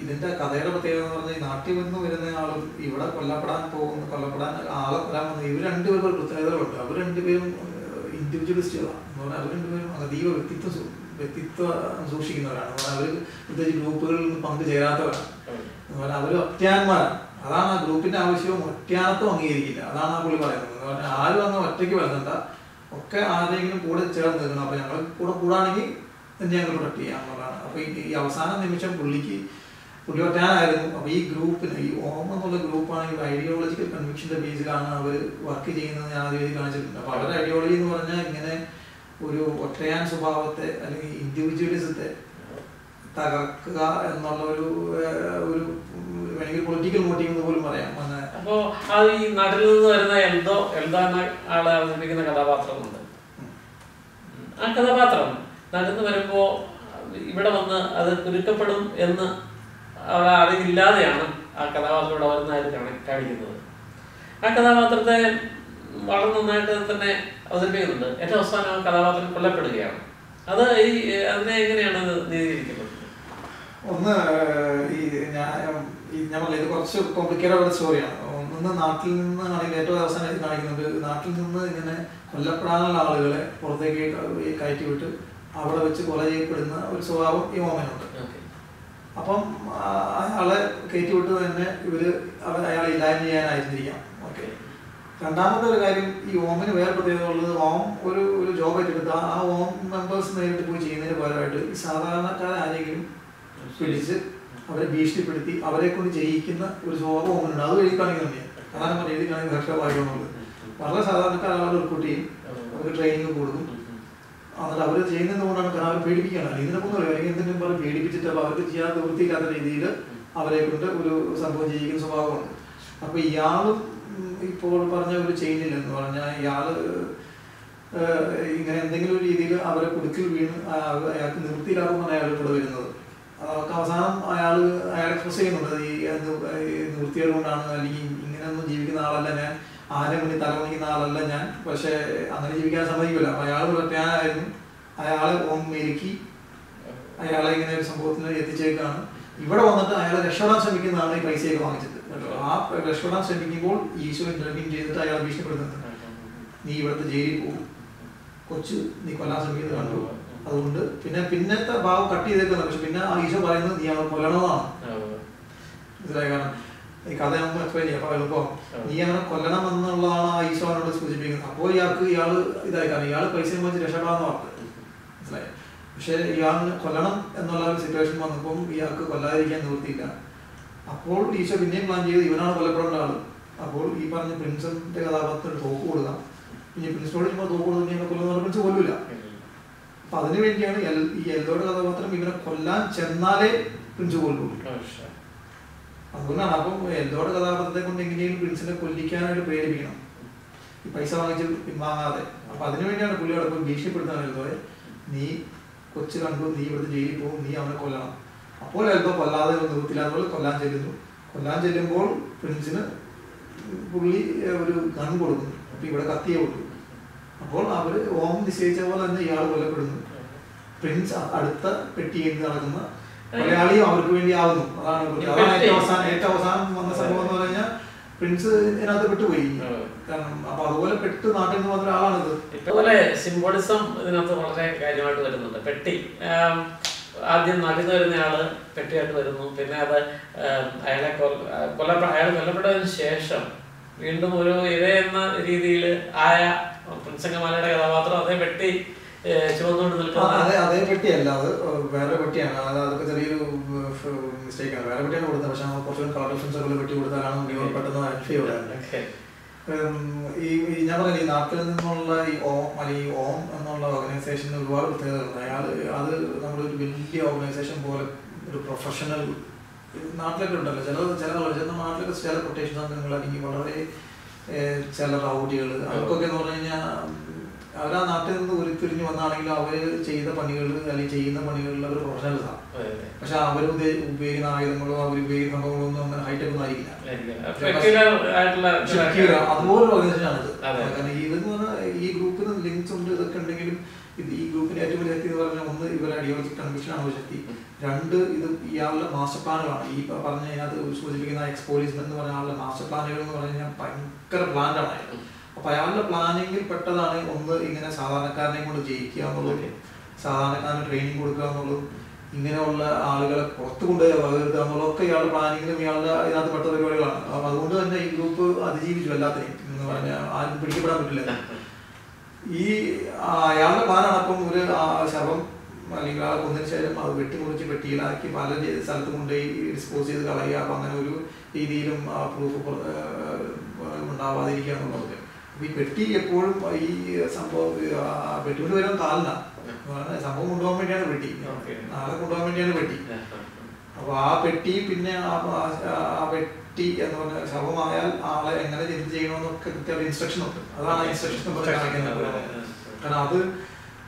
ഇതിന്റെ കഥയുടെ പ്രത്യേകത എന്ന് പറഞ്ഞാൽ, നാട്ടിൽ നിന്ന് വരുന്ന ആളും ഇവിടെ കൊല്ലപ്പെടാൻ ആളെ കൊല്ലാൻ വന്ന ഇവർ രണ്ടുപേരും ഒരു പ്രത്യേകതകളുണ്ട്. അവർ രണ്ടുപേരും ഇൻഡിവിജ്വലിസ്റ്റുകളാണ് എന്ന് പറഞ്ഞാൽ അവർ രണ്ടുപേരും അതീവ വ്യക്തിത്വം സൂക്ഷിക്കുന്നവരാണ്. അവർ പ്രത്യേകിച്ച് ഗ്രൂപ്പുകളിൽ നിന്ന് പങ്കുചേരാത്തവരാണ്. എന്ന് പറഞ്ഞാൽ അവർ ഒറ്റയാന്മാരാണ്. അതാണ് ആ ഗ്രൂപ്പിന്റെ ആവശ്യവും. ഒറ്റയാനത്വം അംഗീകരിക്കില്ല. അതാണ് ആ പുള്ളി പറയുന്നത്. എന്ന് പറഞ്ഞാൽ ആരും അങ്ങ് ഒറ്റയ്ക്ക് വരുന്നുണ്ട, ഒക്കെ ആരെങ്കിലും കൂടെ ചേർന്ന് നിൽക്കണം. അപ്പൊ ഞങ്ങൾ കൂടാണെങ്കിൽ ഞങ്ങൾ പ്രൊട്ടക്ട് ചെയ്യാം എന്നുള്ളതാണ്. അപ്പൊ ഈ അവസാന നിമിഷം പുള്ളി ഒറ്റയാനായിരുന്നു. അപ്പൊ ഈ ഗ്രൂപ്പിന്, ഈ ഓം എന്നുള്ള ഗ്രൂപ്പാണെങ്കിൽ ഐഡിയോളജിക്കൽ കൺവിക്ഷന്റെ ബേസിലാണ് അവർ വർക്ക് ചെയ്യുന്നത്. ഞാൻ ആദ്യം കാണിച്ചിട്ടുണ്ട്. അപ്പൊ അവരുടെ ഐഡിയോളജി എന്ന് പറഞ്ഞാൽ ഇങ്ങനെ ഒരു ഒറ്റയാൻ സ്വഭാവത്തെ അല്ലെങ്കിൽ ഇൻഡിവിജ്വലിസത്തെ തകർക്കുക എന്നുള്ള ഒരു വേണമെങ്കിൽ പൊളിറ്റിക്കൽ മോട്ടീവ് എന്ന് പോലും പറയാം. അപ്പോ അത് ഈ നാട്ടിൽ നിന്ന് വരുന്ന എൽദോ എന്ന ആളെ അവതരിപ്പിക്കുന്ന കഥാപാത്രമുണ്ട്. ആ കഥാപാത്രം നടന്നു വരുമ്പോ ഇവിടെ വന്ന് അത് കുരുക്കപ്പെടും എന്ന് അവിടെ അറിവില്ലാതെയാണ് ആ കഥാപാത്രം ഇവിടെ വരുന്നതായിട്ട് കാണിക്കുന്നത്. ആ കഥാപാത്രത്തെ വളരെ നന്നായിട്ട് തന്നെ അവതരിപ്പിക്കുന്നുണ്ട്. ഏറ്റവും അവസാനം ആ കഥാപാത്രം കൊല്ലപ്പെടുകയാണ്. അത് അതിനെ എങ്ങനെയാണ് നീതിയിരിക്കുന്നത്? ഒന്ന് ഞാൻ പറഞ്ഞത് ഇത് കുറച്ച് കോംപ്ലിക്കേറ്റഡ് സ്റ്റോറിയാണ്. ഒന്ന് നാട്ടിൽ നിന്ന് ആണെങ്കിൽ ഏറ്റവും അവസാനമായിട്ട് കാണിക്കുന്നുണ്ട്. നാട്ടിൽ നിന്ന് ഇങ്ങനെ കൊല്ലപ്പെടാനുള്ള ആളുകളെ പുറത്തേക്ക് കയറ്റി വിട്ട് അവിടെ വെച്ച് കൊല ചെയ്യപ്പെടുന്ന ഒരു സ്വഭാവം ഈ ഓമനുണ്ട്. അപ്പം അയാളെ കയറ്റി വിട്ട് തന്നെ അയാളെ ഇല്ലായ്മ ചെയ്യാനായിരുന്നിരിക്കാം. ഓക്കെ. രണ്ടാമത്തെ ഒരു കാര്യം, ഈ ഓമിന് വേറെ പ്രത്യേകത ഉള്ളത്, ഓം ഒരു ജോബ് ഏറ്റെടുത്ത് ആ ഓം മെമ്പേഴ്സ് നേരിട്ട് പോയി ചെയ്യുന്നതിന് പകരമായിട്ട് ഈ സാധാരണക്കാരെ ആരെങ്കിലും പിടിച്ച് അവരെ ഭീഷണിപ്പെടുത്തി അവരെ കൊണ്ട് ചെയ്യിക്കുന്ന ഒരു സ്വഭാവം ഓമനുണ്ട്. അത് എഴുതി കാണിക്കുന്നുണ്ട്. പ്രധാനമന്ത്രി എഴുതി കാണിക്കുന്ന രക്ഷാഭാഗ്യമെന്നുള്ളത്. വളരെ സാധാരണക്കാർ ആളുകൾ റിക്രൂട്ട് ചെയ്യും, അവർക്ക് ട്രെയിനിങ് കൊടുക്കും. എന്നിട്ട് അവർ ചെയ്യുന്നത് കൊണ്ടാണ് അവർ പേടിപ്പിക്കുകയാണ്. ഇതിനൊന്നും അല്ലെങ്കിൽ എന്തെങ്കിലും പറഞ്ഞ് പേടിപ്പിച്ചിട്ട് അപ്പോൾ അവർക്ക് ചെയ്യാൻ നിവൃത്തിയില്ലാത്ത രീതിയിൽ അവരെ കൊണ്ട് ഒരു സംഭവം ചെയ്യിക്കുന്ന സ്വഭാവമുണ്ട്. അപ്പൊ ഇയാളും ഇപ്പോൾ പറഞ്ഞ ഒരു ചേഞ്ചില്ലെന്ന് പറഞ്ഞാൽ ഇയാള് ഇങ്ങനെ എന്തെങ്കിലും ഒരു രീതിയിൽ അവരെ കുടുക്കിൽ വീണ് അയാൾക്ക് നിവൃത്തിയിലാകുമ്പോൾ അയാൾ കൂടെ വരുന്നത്. അതൊക്കെ അവസാനം അയാൾ എക്സ്പ്രസ് ചെയ്യുന്നുണ്ട്. ഈ നിവൃത്തികൾ കൊണ്ടാണ്, അല്ലെങ്കിൽ ഇങ്ങനെയൊന്നും ജീവിക്കുന്ന ആളല്ല ഞാൻ, ആരെ മുന്നിൽ തലമുണിക്കുന്ന ആളല്ല ഞാൻ, പക്ഷെ അങ്ങനെ ജീവിക്കാൻ സമ്മതിക്കില്ല. അപ്പൊ അയാൾ ഒറ്റയാനായിരുന്നു. അയാളെ മെരുക്കി അയാളെ ഇങ്ങനെ ഒരു സംഭവത്തിന് എത്തിച്ചേക്കാണ്. ഇവിടെ വന്നിട്ട് അയാളെ രക്ഷപ്പെടാൻ ശ്രമിക്കുന്നതാണ് ഈ പൈസയൊക്കെ വാങ്ങിച്ചത്. ആ രക്ഷപ്പെടാൻ ശ്രമിക്കുമ്പോൾ ഈശോ ഇന്റർവ്യൂ ചെയ്തിട്ട് അയാളെ ഭീഷണിപ്പെടുന്നുണ്ട്. നീ ഇവിടുത്തെ ജയിലിൽ പോകും, കൊച്ചു നീ കൊല്ലാൻ ശ്രമിക്കുന്നത് കണ്ടു, അതുകൊണ്ട് പിന്നത്തെ ഭാവം കട്ട് ചെയ്തേക്കുന്നത്. പക്ഷെ പിന്നെ ആ ഈശോ പറയുന്നത് നീ അവൾ കൊല്ലണമെന്നാണ്. മനസ്സിലായ? കാരണം ഈ കഥയാകുമ്പോൾ എക്സ്പ്ലെയിൻ ചെയ്യാം, അപ്പോൾ എളുപ്പമാണ്. നീ അവനെ കൊല്ലണം എന്നുള്ളതാണ് ആ ഈശോനോട് സൂചിപ്പിക്കുന്നത്. അപ്പോൾ ഇയാള് ഇതായി, കാരണം ഇയാൾ പൈസയും വെച്ച് രക്ഷപ്പെടാമെന്ന് പറഞ്ഞു, മനസ്സിലായി. പക്ഷെ ഇയാളിന് കൊല്ലണം എന്നുള്ള ഒരു സിറ്റുവേഷൻ വന്നപ്പം ഇയാൾക്ക് കൊല്ലാതിരിക്കാൻ നിവൃത്തിയില്ല. അപ്പോൾ ഈശോ പിന്നെയും പ്ലാൻ ചെയ്ത് ഇവനാണ് കൊല്ലപ്പെടേണ്ട ആള്. അപ്പോൾ ഈ പറഞ്ഞ പ്രിൻസിന്റെ കഥാപാത്രത്തിന് തോക്ക് കൊടുക്കാം. ഇനി പ്രിൻസിനോട് ചുമ്മാ തോക്ക് കൊടുത്ത് കൊല്ലുന്ന പ്രിൻസ് കൊല്ലൂല. അപ്പൊ അതിനു വേണ്ടിയാണ് ഈ എൽദോയുടെ കഥാപാത്രം ഇവനെ കൊല്ലാൻ ചെന്നാലേ പ്രിൻസ് കൊല്ലൂ. അതുകൊണ്ടാണ് അപ്പം എൽദോയുടെ കഥാപാത്രത്തെ കൊണ്ട് എങ്ങനെയും പ്രിൻസിനെ കൊല്ലിക്കാനായിട്ട് പ്രേരിപ്പിക്കണം, ഈ പൈസ വാങ്ങിച്ച് പിൻവാങ്ങാതെ. അപ്പൊ അതിനുവേണ്ടിയാണ് പുള്ളിയോടെ പോയി ഭീഷണിപ്പെടുത്താൻ എൽദോയെ, നീ കൊച്ചു കണ്ടു, നീ ഇവിടുത്തെ ജയിലിൽ പോകും, നീ അവനെ കൊല്ലണം. അപ്പോൾ എൽദോ കൊല്ലാതെ നിവൃത്തില്ല, അതുപോലെ കൊല്ലാൻ ചെല്ലുന്നു. കൊല്ലാൻ ചെല്ലുമ്പോൾ പ്രിൻസിന് പുള്ളി ഒരു ഗൺ കൊടുക്കുന്നു. അപ്പൊ ഇവിടെ കത്തിയെ കൊടുക്കും. അപ്പോൾ അവര് ഓം നിശ്ചയിച്ച പോലെ തന്നെ ഇയാൾ കൊല്ലപ്പെടുന്നു. പ്രിൻസ് അടുത്ത പെട്ടിയിൽ നടക്കുന്ന മലയാളിയും അവർക്ക് വേണ്ടി ആവുന്നു. അതാണ് ഏറ്റവും അവസാനം വന്ന സംഭവം എന്ന് പറഞ്ഞാൽ പ്രിൻസ് ഇതിനകത്ത് പെട്ടുപോയി. കാരണം അപ്പൊ അതുപോലെ പെട്ട് നാട്ടിൽ നിന്ന് വന്ന ഒരാളാണിത്. ഇതുപോലെ സിംബോളിസം ഇതിനകത്ത് വളരെ കാര്യമായിട്ട് വരുന്നുണ്ട്. പെട്ടി ആദ്യം നാട്ടിൽ നിന്ന് വരുന്നയാള് പെട്ടിയായിട്ട് വരുന്നു. പിന്നെ അത് അയാൾ കൊല്ലപ്പെട്ടതിന് ശേഷം വീണ്ടും ഒരു ഇര എന്ന രീതിയിൽ ആയ പ്രിൻസംഗമാലയുടെ കഥാപാത്രം അതേ പെട്ടി ചുവന്നുകൊണ്ട് നിൽക്കുന്ന അതേ പെട്ടിയല്ല, അത് വേറെ പെട്ടിയാണ്. അതൊക്കെ ചെറിയൊരു മിസ്റ്റേക്ക് ആണ്. വേറെ പെട്ടിയാണ് കൊടുത്തത്. പക്ഷെ കുറച്ചുകൂടി കളർ ഡിഫറൻസ് ഉള്ള പെട്ടി കൊടുത്താലാണ് പെട്ടെന്ന് ഐഡന്റിഫൈ ചെയ്യാൻ. ഈ ഞാൻ പറഞ്ഞ ഈ നാട്ടിൽ നിന്നുള്ള ഈ ഓം എന്നുള്ള ഓർഗനൈസേഷന് ഒരുപാട് പ്രത്യേകതകളുണ്ട്. അത് നമ്മളൊരു വലിയ ഓർഗനൈസേഷൻ പോലെ ഒരു പ്രൊഫഷണൽ നാട്ടിലൊക്കെ ഉണ്ടല്ലോ, ചില നാട്ടിലൊക്കെ ചില പ്രൊട്ടക്ഷൻ സംഘങ്ങൾ, അല്ലെങ്കിൽ വളരെ ചില റൗഡികൾ, അവർക്കൊക്കെ എന്ന് പറഞ്ഞു കഴിഞ്ഞാൽ അവരാ നാട്ടിൽ നിന്ന് ഉരുത്തിരിഞ്ഞ് വന്നാണെങ്കിലും അവര് ചെയ്ത പണികൾ അല്ലെങ്കിൽ ചെയ്യുന്ന പണികളിൽ അവർ പ്രൊഫഷണൽസാണ്. പക്ഷെ അവർ ഉപയോഗിക്കുന്ന ആയുധങ്ങളോ അവർ ഉപയോഗിക്കുന്ന സംഭവങ്ങളോ ഒന്നും അങ്ങനെ ഹൈടെക് ഒന്നും ആയിരിക്കില്ല. അതുപോലെ ഓർഗനൈസേഷൻ ആണിത്. കാരണം ഇതെന്ന് പറഞ്ഞാൽ ഈ ഗ്രൂപ്പിന് ലിങ്ക്സ് ഉണ്ട്, ഇതൊക്കെ ഉണ്ടെങ്കിലും ഈ ഗ്രൂപ്പിന്റെ ഏറ്റവും വലിയ ശക്തി എന്ന് പറഞ്ഞാൽ ഒന്ന് ഇവരുടെ ഐഡിയോളജിക് കൺവിക്ഷൻ ആണ് ശക്തി. രണ്ട്, ഇത് ഇയാളുടെ മാസ്റ്റർ പ്ലാനുകളാണ്. ഈ പറഞ്ഞ ഇതിനകത്ത് സൂചിപ്പിക്കുന്ന എക്സ്പോളിസ്മെന്റ് എന്ന് പറഞ്ഞ ആളുടെ മാസ്റ്റർ പ്ലാനുകൾ എന്ന് പറഞ്ഞു കഴിഞ്ഞാൽ ഭയങ്കര പ്ലാനാണ് അയാൾ. അപ്പൊ അയാളുടെ പ്ലാനിങ്ങിൽ പെട്ടതാണ് ഒന്ന് ഇങ്ങനെ സാധാരണക്കാരനെ കൊണ്ട് ജയിക്കുക എന്നുള്ളതും, സാധാരണക്കാരന് ട്രെയിനിങ് കൊടുക്കുക എന്നുള്ളതും, ഇങ്ങനെയുള്ള ആളുകളെ പുറത്തു കൊണ്ടുപോയി വകരുത്തുക എന്നുള്ളതൊക്കെ ഇയാളുടെ പ്ലാനിങ്ങിലും ഇയാളുടെ ഇതിനകത്ത് പെട്ട പരിപാടികളാണ്. അപ്പൊ അതുകൊണ്ട് തന്നെ ഈ ഗ്രൂപ്പ് അതിജീവിച്ചു എല്ലാത്തിനെയും എന്ന് പറഞ്ഞാൽ ആരും പിടിക്കപ്പെടാൻ പറ്റില്ല. ഈ അയാളുടെ പ്ലാനാണ് അപ്പം ഒരു ശവം അല്ലെങ്കിൽ ആ കൊന്നതിന് ശേഷം അത് വെട്ടിമുറിച്ച് പെട്ടിയിലാക്കി പല സ്ഥലത്ത് കൊണ്ടുപോയി ഡിസ്പോസ് ചെയ്ത് കളയുക. അപ്പൊ അങ്ങനെ ഒരു രീതിയിലും ആ പ്രൂഫ് ഉണ്ടാവാതിരിക്കുക എന്നുള്ളത്. ഈ പെട്ടി എപ്പോഴും ഈ സംഭവം പെട്ടികൊണ്ട് വരാൻ കാലിന സംഭവം കൊണ്ടുപോകാൻ വേണ്ടിയാണ് പെട്ടി, നാളെ കൊണ്ടുപോകാൻ വേണ്ടിയാണ് പെട്ടി. അപ്പൊ ആ പെട്ടി പിന്നെ ആ പെട്ടി എന്ന് പറഞ്ഞ ശവമായാൽ ആളെ എങ്ങനെ എന്ത് ചെയ്യണമെന്നൊക്കെ കൃത്യമായിട്ട് ഇൻസ്ട്രക്ഷൻ ഉണ്ട്. അതാണ് ആ ഇൻസ്ട്രക്ഷൻ കാണിക്കുന്നത്. കാരണം അത്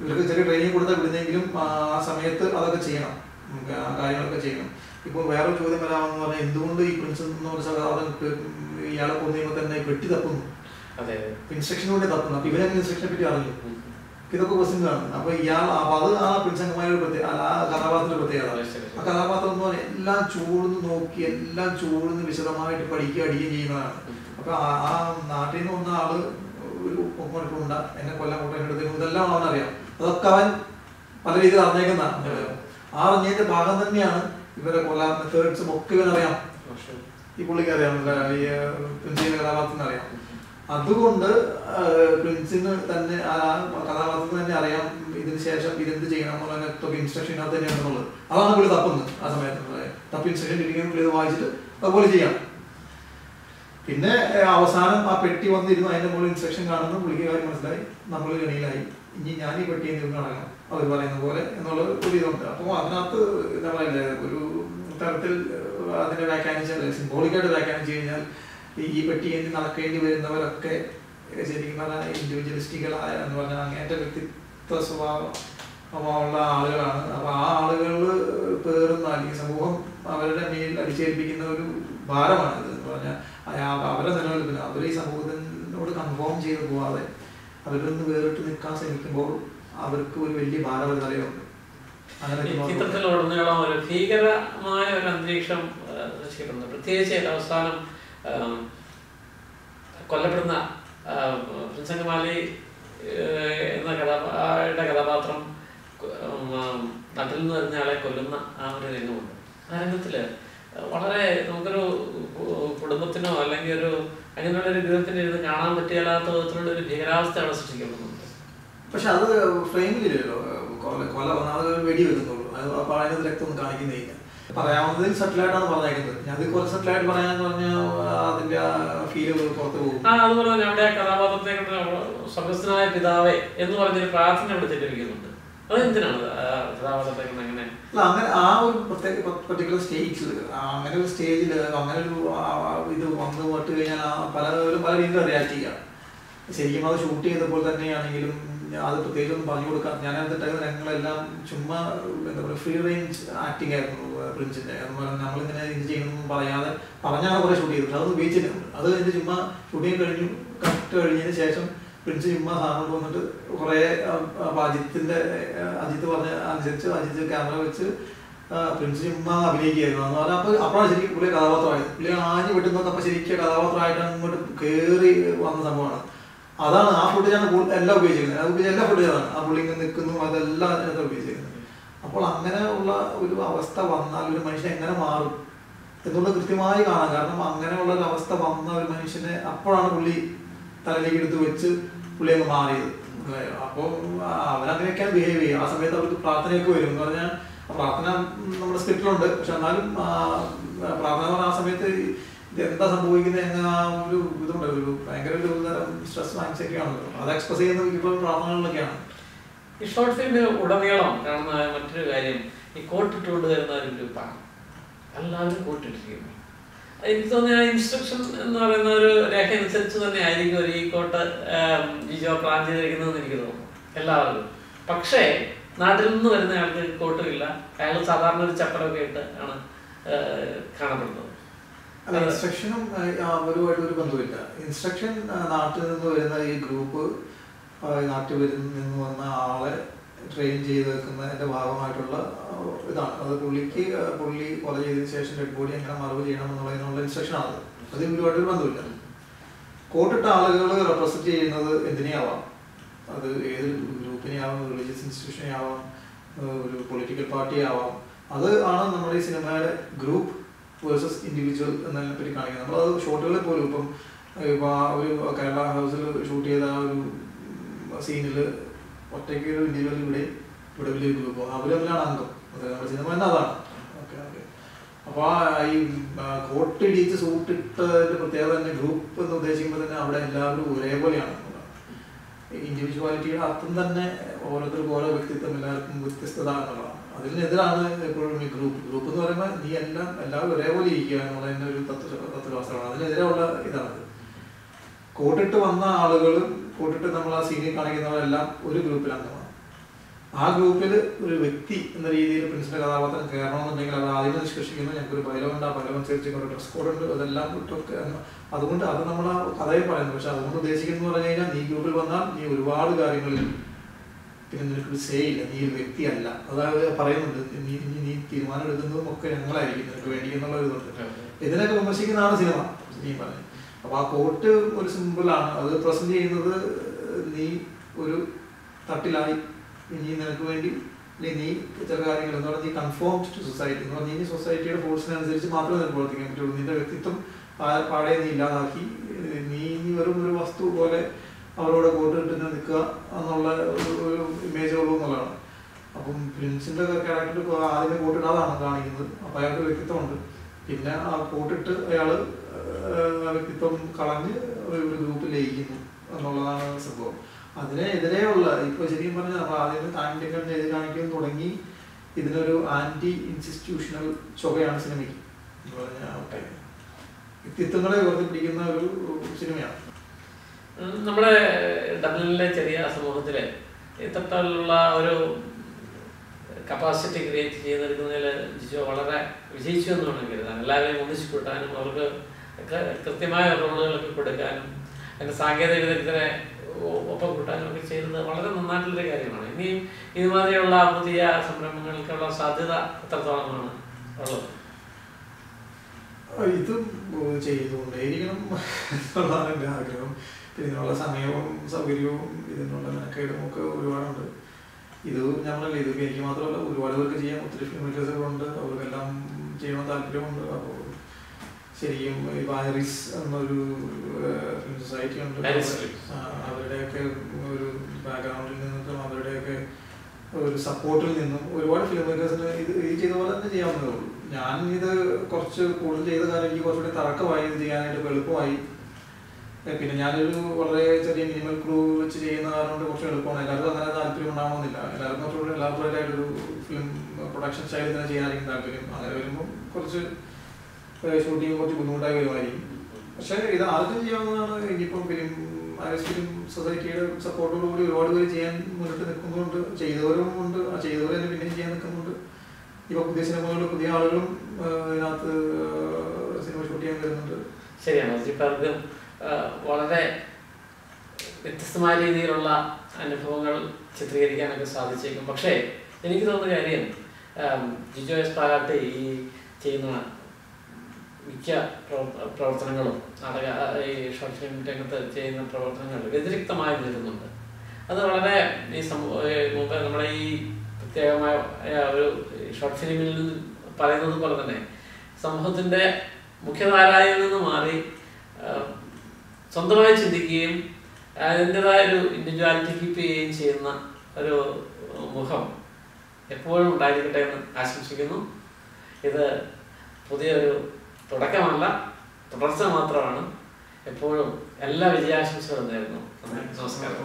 ഇവർക്ക് ചെറിയ ട്രെയിനിങ് കൊടുത്താൽ വിടുന്നെങ്കിലും ആ സമയത്ത് അതൊക്കെ ചെയ്യണം, ആ കാര്യങ്ങളൊക്കെ ചെയ്യണം. ഇപ്പൊ വേറെ ചോദ്യം വരാമെന്ന് പറഞ്ഞാൽ എന്തുകൊണ്ട് ഈ പ്രിൻസിൽ എന്ന് പറഞ്ഞ സാധാരണ ഇയാളെ കൊണ്ടുവരുമ്പോൾ തന്നെ പെട്ടി തപ്പുന്നു, ഇൻസ്ട്രക്ഷൻ കൊണ്ട് തപ്പുന്നു. അപ്പൊ ഇവരെ ഇൻസ്ട്രക്ഷനെ പറ്റി അറിഞ്ഞു, ഇതൊക്കെ ക്വസ്റ്റ്യൻസാണ്. അപ്പൊ അത് ആ പ്രിൻസംഗമായൊരു പ്രത്യേക ആ കഥാപാത്രത്തിന്റെ പ്രത്യേകത. ആ കഥാപാത്രം എന്ന് പറഞ്ഞാൽ എല്ലാം ചൂടുന്ന് നോക്കി എല്ലാം ചൂടുന്ന് വിശദമായിട്ട് അടിക്കുകയും ചെയ്യുന്നതാണ്. അപ്പൊ ആ നാട്ടിൽ നിന്ന് വന്ന ആള് ഒരു പൊക്കമുണ്ട എന്നെ കൊല്ലം കൂട്ടം ഇതെല്ലാം അവനറിയാം. അതൊക്കെ അവൻ പല രീതിയിൽ അറിഞ്ഞേക്കുന്നതാണ്. ആ അറിഞ്ഞതിന്റെ ഭാഗം തന്നെയാണ് ഇവരെ കൊല്ലാൻ മെത്തേഡ്സും ഒക്കെ ഇവനറിയാം. ഈ പുള്ളിക്ക് അറിയാം, ഈ പ്രിൻസിന്റെ കഥാപാത്രത്തിന് അറിയാം. അതുകൊണ്ട് പ്രിൻസിന് തന്നെ ആ കഥാപാത്രത്തിന് തന്നെ അറിയാം ഇതിന് ശേഷം ഇതെന്ത് ചെയ്യണം എന്നുള്ളതൊക്കെ ഇൻസ്ട്രക്ഷൻ ഇതിനകത്ത് തന്നെയാണെന്നുള്ളത്. അതാണ് പുള്ളി തപ്പുന്നത്. ആ സമയത്ത് തപ്പ് ഇൻസ്ട്രക്ഷൻ ഇരിക്കുന്ന പുള്ളി ഇത് വായിച്ചിട്ട് അതുപോലെ ചെയ്യാം. പിന്നെ അവസാനം ആ പെട്ടി വന്നിരുന്നു, അതിന്റെ മുകളിൽ ഇൻസ്ട്രക്ഷൻ കാണുന്നു, പുള്ളിക്ക് കാര്യം മനസ്സിലായി, നമ്മൾ കണിയിലായി, ഇനി ഞാൻ ഈ പെട്ടിയിൽ നിന്ന് നടക്കണം അവർ പറയുന്ന പോലെ എന്നുള്ള ഒരു ഇതുണ്ട്. അപ്പോൾ അതിനകത്ത് എന്താ പറയണ്ടേ, ഒരു തരത്തിൽ അതിനെ വ്യാഖ്യാനിച്ചാൽ സിംബോളിക്കായിട്ട് വ്യാഖ്യാനിച്ചു കഴിഞ്ഞാൽ ഈ പെട്ടിയിൽ നടക്കേണ്ടി വരുന്നവരൊക്കെ ശരിക്കും പറഞ്ഞാൽ ഇൻഡിവിജ്വലിസ്റ്റിക്കലായ എന്ന് പറഞ്ഞാൽ അങ്ങേറ്റ വ്യക്തിത്വ സ്വഭാവമുള്ള ആളുകളാണ്. അപ്പൊ ആ ആളുകൾ പേറുന്ന അല്ലെങ്കിൽ സമൂഹം അവരുടെ മേൽ അടിച്ചേൽപ്പിക്കുന്ന ഒരു ഭാരമാണ് ഇത് എന്ന് പറഞ്ഞാൽ അവരെ നിലനിൽപ്പിന് അവർ ഈ സമൂഹത്തിനോട് കൺഫോം ചെയ്ത് പോവാതെ അവരിൽ നിന്ന് വേറിട്ട് നിൽക്കാൻ ശ്രമിക്കുമ്പോൾ അവർക്ക് ഒരു വലിയ ഭാരം ഒരു നിലയുണ്ട്. ചിത്രത്തിലുടനീളം ഒരു ഭീകരമായ ഒരു അന്തരീക്ഷം സൃഷ്ടിക്കുന്നുണ്ട്. പ്രത്യേകിച്ച് അവസാനം കൊല്ലപ്പെടുന്ന പ്രിൻസംഗമാലി എന്ന കഥാപാത്രം നാട്ടിൽ നിന്ന് വരുന്നയാളെ കൊല്ലുന്ന ആ ഒരു രംഗമുണ്ട്. ആ രംഗത്തില് വളരെ നമുക്കൊരു കുടുംബത്തിനോ അല്ലെങ്കിൽ അങ്ങനെയുള്ള ഒരു ഗൃഹത്തിന് ഇരുന്ന് കാണാൻ പറ്റിയാത്ത വിധത്തിലുള്ള ഒരു ഭീകരാവസ്ഥ അവിടെ സൃഷ്ടിക്കപ്പെടുന്നുണ്ട്. പക്ഷെ അത് ഫ്രെയിമിലില്ലല്ലോ, കൊല വന്നാൽ വെടി വെക്കുന്നുള്ളൂ, അപ്പോൾ അതിനകത്ത് രക്തമൊന്നും കാണിക്കുന്നില്ല. പറയാവുന്നതിൽ സെറ്റിലായിട്ടാണ് പറഞ്ഞേക്കുന്നത്. ഞാൻ അത് കുറച്ച് സെറ്റിലായിട്ട് പറയാന്ന് പറഞ്ഞാൽ അതിന്റെ ഫീല് പുറത്ത് പോകും. അതുപോലെ തന്നെ അവിടെ കഥാപാത്രത്തെ സ്വർഗസ്ഥനായ പിതാവേ എന്ന് പറഞ്ഞൊരു പ്രാർത്ഥന ഇവിടെ തെറ്റിരിക്കുന്നുണ്ട്. അതെന്തിനാണ് കഥാപാത്രത്തെ അങ്ങനെ അങ്ങനെ ആ ഒരു പർട്ടിക്കുലർ സ്റ്റേജിൽ, അങ്ങനെ ഒരു സ്റ്റേജിൽ അങ്ങനെ ഒരു ഇത് വന്ന് പെട്ട് കഴിഞ്ഞാൽ പലരും പല രീതിയിൽ റിയാക്ട് ചെയ്യാം. ശരിക്കും അത് ഷൂട്ട് ചെയ്തപ്പോൾ തന്നെയാണെങ്കിലും അത് പ്രത്യേകിച്ച് ഒന്നും പറഞ്ഞു കൊടുക്കാം. ഞാനതിട്ട് രംഗങ്ങളെല്ലാം ചുമ്മാ എന്താ പറയുക ഫ്രീ റേഞ്ച് ആക്ടിങ് ആയിരുന്നു പ്രിൻസിന്റെ. അതുപോലെ നമ്മളിങ്ങനെ ഇത് ചെയ്യണമെന്ന് പറയാതെ പറഞ്ഞാണ് കുറെ ഷൂട്ട് ചെയ്തത്, പക്ഷെ അതൊന്നും ഉപയോഗിച്ചിട്ടുണ്ട്. അത് കഴിഞ്ഞ് ചുമ്മാ ഷൂട്ടിങ് കഴിഞ്ഞു, കട്ട് കഴിഞ്ഞതിന് ശേഷം പ്രിൻസ് ചുമ്മാ സാധനം വന്നിട്ട് കുറെ അജിത്ത് പറഞ്ഞ അനുസരിച്ച് അജിത്ത് ക്യാമറ വെച്ച് പ്രിൻസ് ചുമ്മാ അഭിനയിക്കുകയായിരുന്നു. എന്ന് പറഞ്ഞാൽ അപ്പോഴാണ് ശരിക്കും പുള്ളിയ കഥാപാത്രമായത്. പുള്ളി ആഞ്ഞു വിട്ടുന്നൊക്കെ അപ്പൊ ശരിക്കും കഥാപാത്രമായിട്ടാണ് ഇങ്ങോട്ട് കയറി വന്ന സംഭവമാണ്. അതാണ് ആ ഫുട്ടേജാണ് എല്ലാം ഉപയോഗിച്ചിരിക്കുന്നത്. അത് എല്ലാ ഫുട്ടേജാണ് ആ പുള്ളി ഇങ്ങനെ നിൽക്കുന്നു, അതെല്ലാം അതിനകത്ത് ഉപയോഗിച്ചിരിക്കുന്നത്. അപ്പോൾ അങ്ങനെ ഉള്ള ഒരു അവസ്ഥ വന്നാൽ ഒരു മനുഷ്യൻ എങ്ങനെ മാറും എന്നുള്ളത് കൃത്യമായി കാണാം. കാരണം അങ്ങനെയുള്ള ഒരു അവസ്ഥ വന്ന ഒരു മനുഷ്യനെ അപ്പോഴാണ് പുള്ളി തലയിലേക്ക് എടുത്ത് വെച്ച് പുള്ളി അങ്ങ് മാറിയത്. അപ്പോൾ അവരങ്ങനെയൊക്കെയാണ് ബിഹേവ് ചെയ്യുക. ആ സമയത്ത് അവർക്ക് പ്രാർത്ഥനയൊക്കെ വരും എന്ന് പറഞ്ഞാൽ പ്രാർത്ഥന നമ്മുടെ സ്ക്രിപ്റ്റിലുണ്ട്, പക്ഷെ എന്നാലും പ്രാർത്ഥന പറഞ്ഞ ആ സമയത്ത് എന്താ സംഭവിക്കുന്നത് എന്ന ഒരു ഇതുണ്ട്, ഒരു ഭയങ്കര ഒരു തരം സ്ട്രെസ് ആൻസൈറ്റി ആണല്ലോ. അത് എക്സ്പ്രസ് ചെയ്യുന്നത് ഇപ്പോൾ പ്രാർത്ഥനകളിലൊക്കെയാണ്. ഈ ഷോർട്ട് ഫിലിമിന് ഉടനീളം കാണുന്ന മറ്റൊരു കാര്യം ഈ കോട്ടിട്ടുകൊണ്ട് വരുന്ന ഒരു ഗ്രൂപ്പാണ്. എല്ലാവരും കോട്ടിട്ടിരിക്കുന്നു. എനിക്ക് തോന്നിയ ഇൻസ്ട്രക്ഷൻ എന്ന് പറയുന്ന ഒരു രേഖ അനുസരിച്ച് തന്നെ ആയിരിക്കും ഒരു ഈ കോട്ട് ജിജോ പ്ലാൻ ചെയ്തിരിക്കുന്നതെന്ന് എനിക്ക് തോന്നുന്നു എല്ലാവർക്കും. പക്ഷേ നാട്ടിൽ നിന്ന് വരുന്ന ആൾക്ക് കോട്ടുമില്ല, അയാൾ സാധാരണ ഒരു ചപ്പലൊക്കെ ഇട്ട് ആണ് കാണപ്പെടുന്നത്. ഇൻസ്ട്രക്ഷനും അവരുമായിട്ട് ഒരു ബന്ധമില്ല. ഇൻസ്ട്രക്ഷൻ നാട്ടിൽ നിന്ന് വരുന്ന ഈ ഗ്രൂപ്പ് നാട്ടിൽ നിന്ന് വന്ന ആളെ ട്രെയിൻ ചെയ്ത് വെക്കുന്നതിന്റെ ഭാഗമായിട്ടുള്ള ഇതാണ്. അത് പുള്ളി കൊല ചെയ്തതിനു ശേഷം ഡെഡ് ബോഡി എങ്ങനെ മറവ് ചെയ്യണം എന്നുള്ളതിനുള്ള ഇൻസ്ട്രക്ഷൻ ആണ്. അത് ഇവരുമായിട്ടൊരു ബന്ധമില്ല. കോട്ടിട്ട ആളുകൾ റെപ്രസെന്റ് ചെയ്യുന്നത് എന്തിനെയാവാം, അത് ഏത് ഗ്രൂപ്പിനെ ആവാം, റിലീജിയസ് ഇൻസ്റ്റിറ്റ്യൂഷനെ ആവാം, ഒരു പൊളിറ്റിക്കൽ പാർട്ടി ആവാം. അത് ആണ് നമ്മുടെ ഈ സിനിമയുടെ ഗ്രൂപ്പ് വേഴ്സസ് ഇൻഡിവിജ്വൽ എന്നതിനെ പറ്റി കാണിക്കുന്നത്. നമ്മളത് ഷോട്ടുകളിൽ പോലും ഇപ്പം ഒരു കേരള ഹൗസിൽ ഷൂട്ട് ചെയ്ത ഒരു സീനിൽ ഒറ്റയ്ക്ക് ഒരു ഇൻഡിവിജ്വൽ ഇവിടെ വലിയ ഗ്രൂപ്പ് അവർ തമ്മിലാണ് അംഗം. നമ്മുടെ സിനിമ തന്നെ അതാണ്. ഓക്കെ. അപ്പോൾ ഈ കോട്ടിടിച്ച് സൂട്ടിട്ടതിന്റെ പ്രത്യേകത തന്നെ ഗ്രൂപ്പ് എന്ന് ഉദ്ദേശിക്കുമ്പോൾ തന്നെ അവിടെ എല്ലാവരും ഒരേപോലെയാണ്. ഇൻഡിവിജ്വാലിറ്റിയുടെ അർത്ഥം തന്നെ ഓരോരുത്തർക്കും ഓരോ വ്യക്തിത്വം, എല്ലാവർക്കും വ്യത്യസ്തത എന്നുള്ളതാണ്. അതിനെതിരാണ് എപ്പോഴും ഈ ഗ്രൂപ്പ് എന്ന് പറയുമ്പോൾ നീ എല്ലാവരും ഒരേപോലെ ഇരിക്കുക എന്നുള്ള തന്നെ ഒരു തത്വശാസ്ത്രമാണ്. അതിനെതിരെയുള്ള ഇതാണ്. കോട്ടിട്ട് വന്ന ആളുകളും കോട്ടിട്ട് നമ്മൾ ആ സീനിൽ കാണിക്കുന്നവരെല്ലാം ഒരു ഗ്രൂപ്പിൽ അംഗമാണ്. ആ ഗ്രൂപ്പിൽ ഒരു വ്യക്തി എന്ന രീതിയിൽ പ്രിൻസിന്റെ കഥാപാത്രം കയറണമെന്നുണ്ടെങ്കിൽ അത് ആദ്യം നിഷ്കർഷിക്കുന്നു. ഞങ്ങൾക്കൊരു ബൈലോണ്ട്, ആ ബൈലോ അനുസരിച്ച് ഒരു ഡ്രസ് കോഡ് ഉണ്ട്, അതെല്ലാം ഇട്ടൊക്കെ. അതുകൊണ്ട് അത് നമ്മൾ ആ കഥയിൽ പറയുന്നത്. പക്ഷെ അതുകൊണ്ട് ഉദ്ദേശിക്കുന്നത് പറഞ്ഞു കഴിഞ്ഞാൽ നീ ഗ്രൂപ്പിൽ വന്നാൽ നീ ഒരുപാട് കാര്യങ്ങളിൽ പിന്നെ നിനക്കൊരു സേ ഇല്ല, നീ ഒരു വ്യക്തിയല്ല. അതായത് പറയുന്നുണ്ട് നീ തീരുമാനം എടുക്കുന്നതും ഒക്കെ ഞങ്ങളായിരിക്കും നിനക്ക് വേണ്ടി എന്നുള്ള ഒരു ഇതുണ്ട്. ഇതിനൊക്കെ വിമർശിക്കുന്നതാണ് സിനിമ നീ പറഞ്ഞു. അപ്പൊ ആ കോട്ട് ഒരു സിമ്പിളാണ്. അത് പ്രസന്റ് ചെയ്യുന്നത് നീ ഒരു തട്ടിലായി, നീ നിനക്ക് വേണ്ടി നീ ചില കാര്യങ്ങൾ എന്ന് പറഞ്ഞാൽ നീ കൺഫോംഡ് ടു സൊസൈറ്റി എന്ന് പറഞ്ഞാൽ നീ സൊസൈറ്റിയുടെ ഫോഴ്സിനനുസരിച്ച് മാത്രമേ നിനക്ക് പ്രവർത്തിക്കാൻ പറ്റുള്ളൂ. നിന്റെ വ്യക്തിത്വം പാടെ നീ ഇല്ലാതാക്കി നീ വെറും ഒരു വസ്തു പോലെ അവരോട് കോട്ട് കിട്ടുന്ന നിൽക്കുക എന്നുള്ള ഒരു ഇമേജ് ഉള്ളൂ എന്നുള്ളതാണ്. അപ്പം പ്രിൻസിന്റെ ക്യാരക്ടർ ആദ്യമേ കോട്ടിടാതാണ് കാണിക്കുന്നത്. അപ്പം അയാൾക്ക് വ്യക്തിത്വമുണ്ട്. പിന്നെ ആ കോട്ടിട്ട് അയാൾ വ്യക്തിത്വം കളഞ്ഞ് ഒരു ഗ്രൂപ്പിൽ ലയിക്കുന്നു എന്നുള്ളതാണ് സംഭവം. അതിനെതിരെയുള്ള ഇപ്പൊ ശരിക്കും പറഞ്ഞാൽ നമ്മൾ ആദ്യം താങ്ക്യങ്ങൾ എഴുതി കാണിക്കാൻ തുടങ്ങി. ഇതിനൊരു ആന്റി ഇൻസ്റ്റിറ്റ്യൂഷണൽ ചൊവ്വയാണ് സിനിമയ്ക്ക് എന്ന് പറഞ്ഞാൽ വ്യക്തിത്വങ്ങളെ ഉയർത്തിപ്പിടിക്കുന്ന ഒരു സിനിമയാണ്. നമ്മുടെ ഡബ്ലിനിലെ ചെറിയ സമൂഹത്തിലെ ഇത്തരത്തിലുള്ള ഒരു കപ്പാസിറ്റി ക്രിയേറ്റ് ചെയ്തെടുക്കുന്നതിൽ ജിജോ വളരെ വിജയിച്ചു എന്ന് വേണം കരുതാൻ. എല്ലാവരെയും ഒന്നിച്ചു കൂട്ടാനും അവർക്ക് കൃത്യമായ റോളുകളൊക്കെ കൊടുക്കാനും അതിൻ്റെ സാങ്കേതിക വിദഗ്ധരെ ഒപ്പം കൂട്ടാനും ഒക്കെ ചെയ്യുന്നത് വളരെ നന്നായിട്ടുള്ളൊരു കാര്യമാണ്. ഇനിയും ഇതുമാതിരിയുള്ള പുതിയ സംരംഭങ്ങൾക്കുള്ള സാധ്യത എത്രത്തോളമാണ് ഉള്ളത്? ഇതും ചെയ്തുകൊണ്ടേയിരിക്കണം എന്നുള്ളതാണ് എൻ്റെ ആഗ്രഹം. ഇതിനുള്ള സമയവും സൗകര്യവും ഇതിനുള്ള മെനക്കേടും ഒക്കെ ഒരുപാടുണ്ട്. ഇത് ഞങ്ങളല്ലേ, ഇത് എനിക്ക് മാത്രമല്ല ഒരുപാട് പേർക്ക് ചെയ്യാം. ഒത്തിരി ഫിലിം മേക്കേഴ്സുകളുണ്ട്, അവർക്കെല്ലാം ചെയ്യണം താല്പര്യമുണ്ട്. അപ്പോൾ ശരിക്കും ഇപ്പൊ ഐറിസ് എന്നൊരു ഫിലിം സൊസൈറ്റി ഉണ്ട്. അവരുടെയൊക്കെ ഒരു ബാക്ക്ഗ്രൗണ്ടിൽ നിന്നും അവരുടെയൊക്കെ ഒരു സപ്പോർട്ടിൽ നിന്നും ഒരുപാട് ഫിലിം മേക്കേഴ്സിന് ഇത് ചെയ്ത പോലെ തന്നെ ചെയ്യാവുന്നതേ ഉള്ളൂ. ഞാൻ ഇത് കുറച്ച് കൂടുതൽ ചെയ്ത കാര്യം എനിക്ക് കുറച്ചുകൂടി തറക്കമായി ഇത് ചെയ്യാനായിട്ട് എളുപ്പമായി. പിന്നെ ഞാനൊരു വളരെ ചെറിയ മിനിമൽ ക്രൂ വെച്ച് ചെയ്യുന്ന കാരണം കൊണ്ട് കുറച്ച് എളുപ്പമാണ്. എല്ലാവർക്കും അങ്ങനെ താല്പര്യം ഉണ്ടാവുന്നില്ല. എല്ലാവർക്കും കുറച്ചുകൂടി എലാബറേറ്റ് ആയിട്ടൊരു ഫിലിം പ്രൊഡക്ഷൻ സ്റ്റൈലിൽ തന്നെ ചെയ്യാനായിരിക്കും താല്പര്യം. അങ്ങനെ വരുമ്പോൾ കുറച്ച് ഷൂട്ടിങ് കുറച്ച് ബുദ്ധിമുട്ടായി വരുമായിരിക്കും. പക്ഷേ ഇത് ആർക്കും ചെയ്യാവുന്നതാണ്. ഇനിയിപ്പം ഫിലിം സൊസൈറ്റിയുടെ സപ്പോർട്ടോടുകൂടി ഒരുപാട് പേര് ചെയ്യാൻ മുന്നിട്ട് നിൽക്കുന്നുണ്ട്. ചെയ്തവരും ഉണ്ട്. ആ ചെയ്തവർ തന്നെ പിന്നെയും ചെയ്യാൻ നിൽക്കുന്നുണ്ട്. ഇപ്പൊ പുതിയ സിനിമകളിൽ പുതിയ ആളുകളും ഇതിനകത്ത് സിനിമ ഷൂട്ട് ചെയ്യാൻ വരുന്നുണ്ട്. ശരിയാണ്. വളരെ വ്യത്യസ്തമായ രീതിയിലുള്ള അനുഭവങ്ങൾ ചിത്രീകരിക്കാനൊക്കെ സാധിച്ചേക്കും. പക്ഷേ എനിക്ക് തോന്നുന്ന കാര്യം ജിജോ എസ് പാലാട്ട് ഈ ചെയ്യുന്ന മിക്ക പ്രവർത്തനങ്ങളും ഈ ഷോർട്ട് ഫിലിം രംഗത്ത് ചെയ്യുന്ന പ്രവർത്തനങ്ങൾ വ്യതിരിക്തമായി നിൽക്കുന്നുണ്ട്. അത് വളരെ ഈ മുമ്പ് നമ്മുടെ ഈ പ്രത്യേകമായ ഒരു ഷോർട്ട് ഫിലിമിൽ പറയുന്നത് പോലെ തന്നെ സമൂഹത്തിൻ്റെ മുഖ്യധാരയിൽ നിന്ന് മാറി സ്വന്തമായി ചിന്തിക്കുകയും അതിൻ്റെതായൊരു ഇൻഡിവിജ്വാലിറ്റി കീപ്പ് ചെയ്യുകയും ചെയ്യുന്ന ഒരു മുഖം എപ്പോഴും ഉണ്ടായിരിക്കട്ടെ എന്ന് ആശംസിക്കുന്നു. ഇത് പുതിയൊരു തുടക്കമല്ല, തുടർച്ച മാത്രമാണ്. എപ്പോഴും എല്ലാ വിജയാശംസകളും നേരുന്നു. നമസ്കാരം.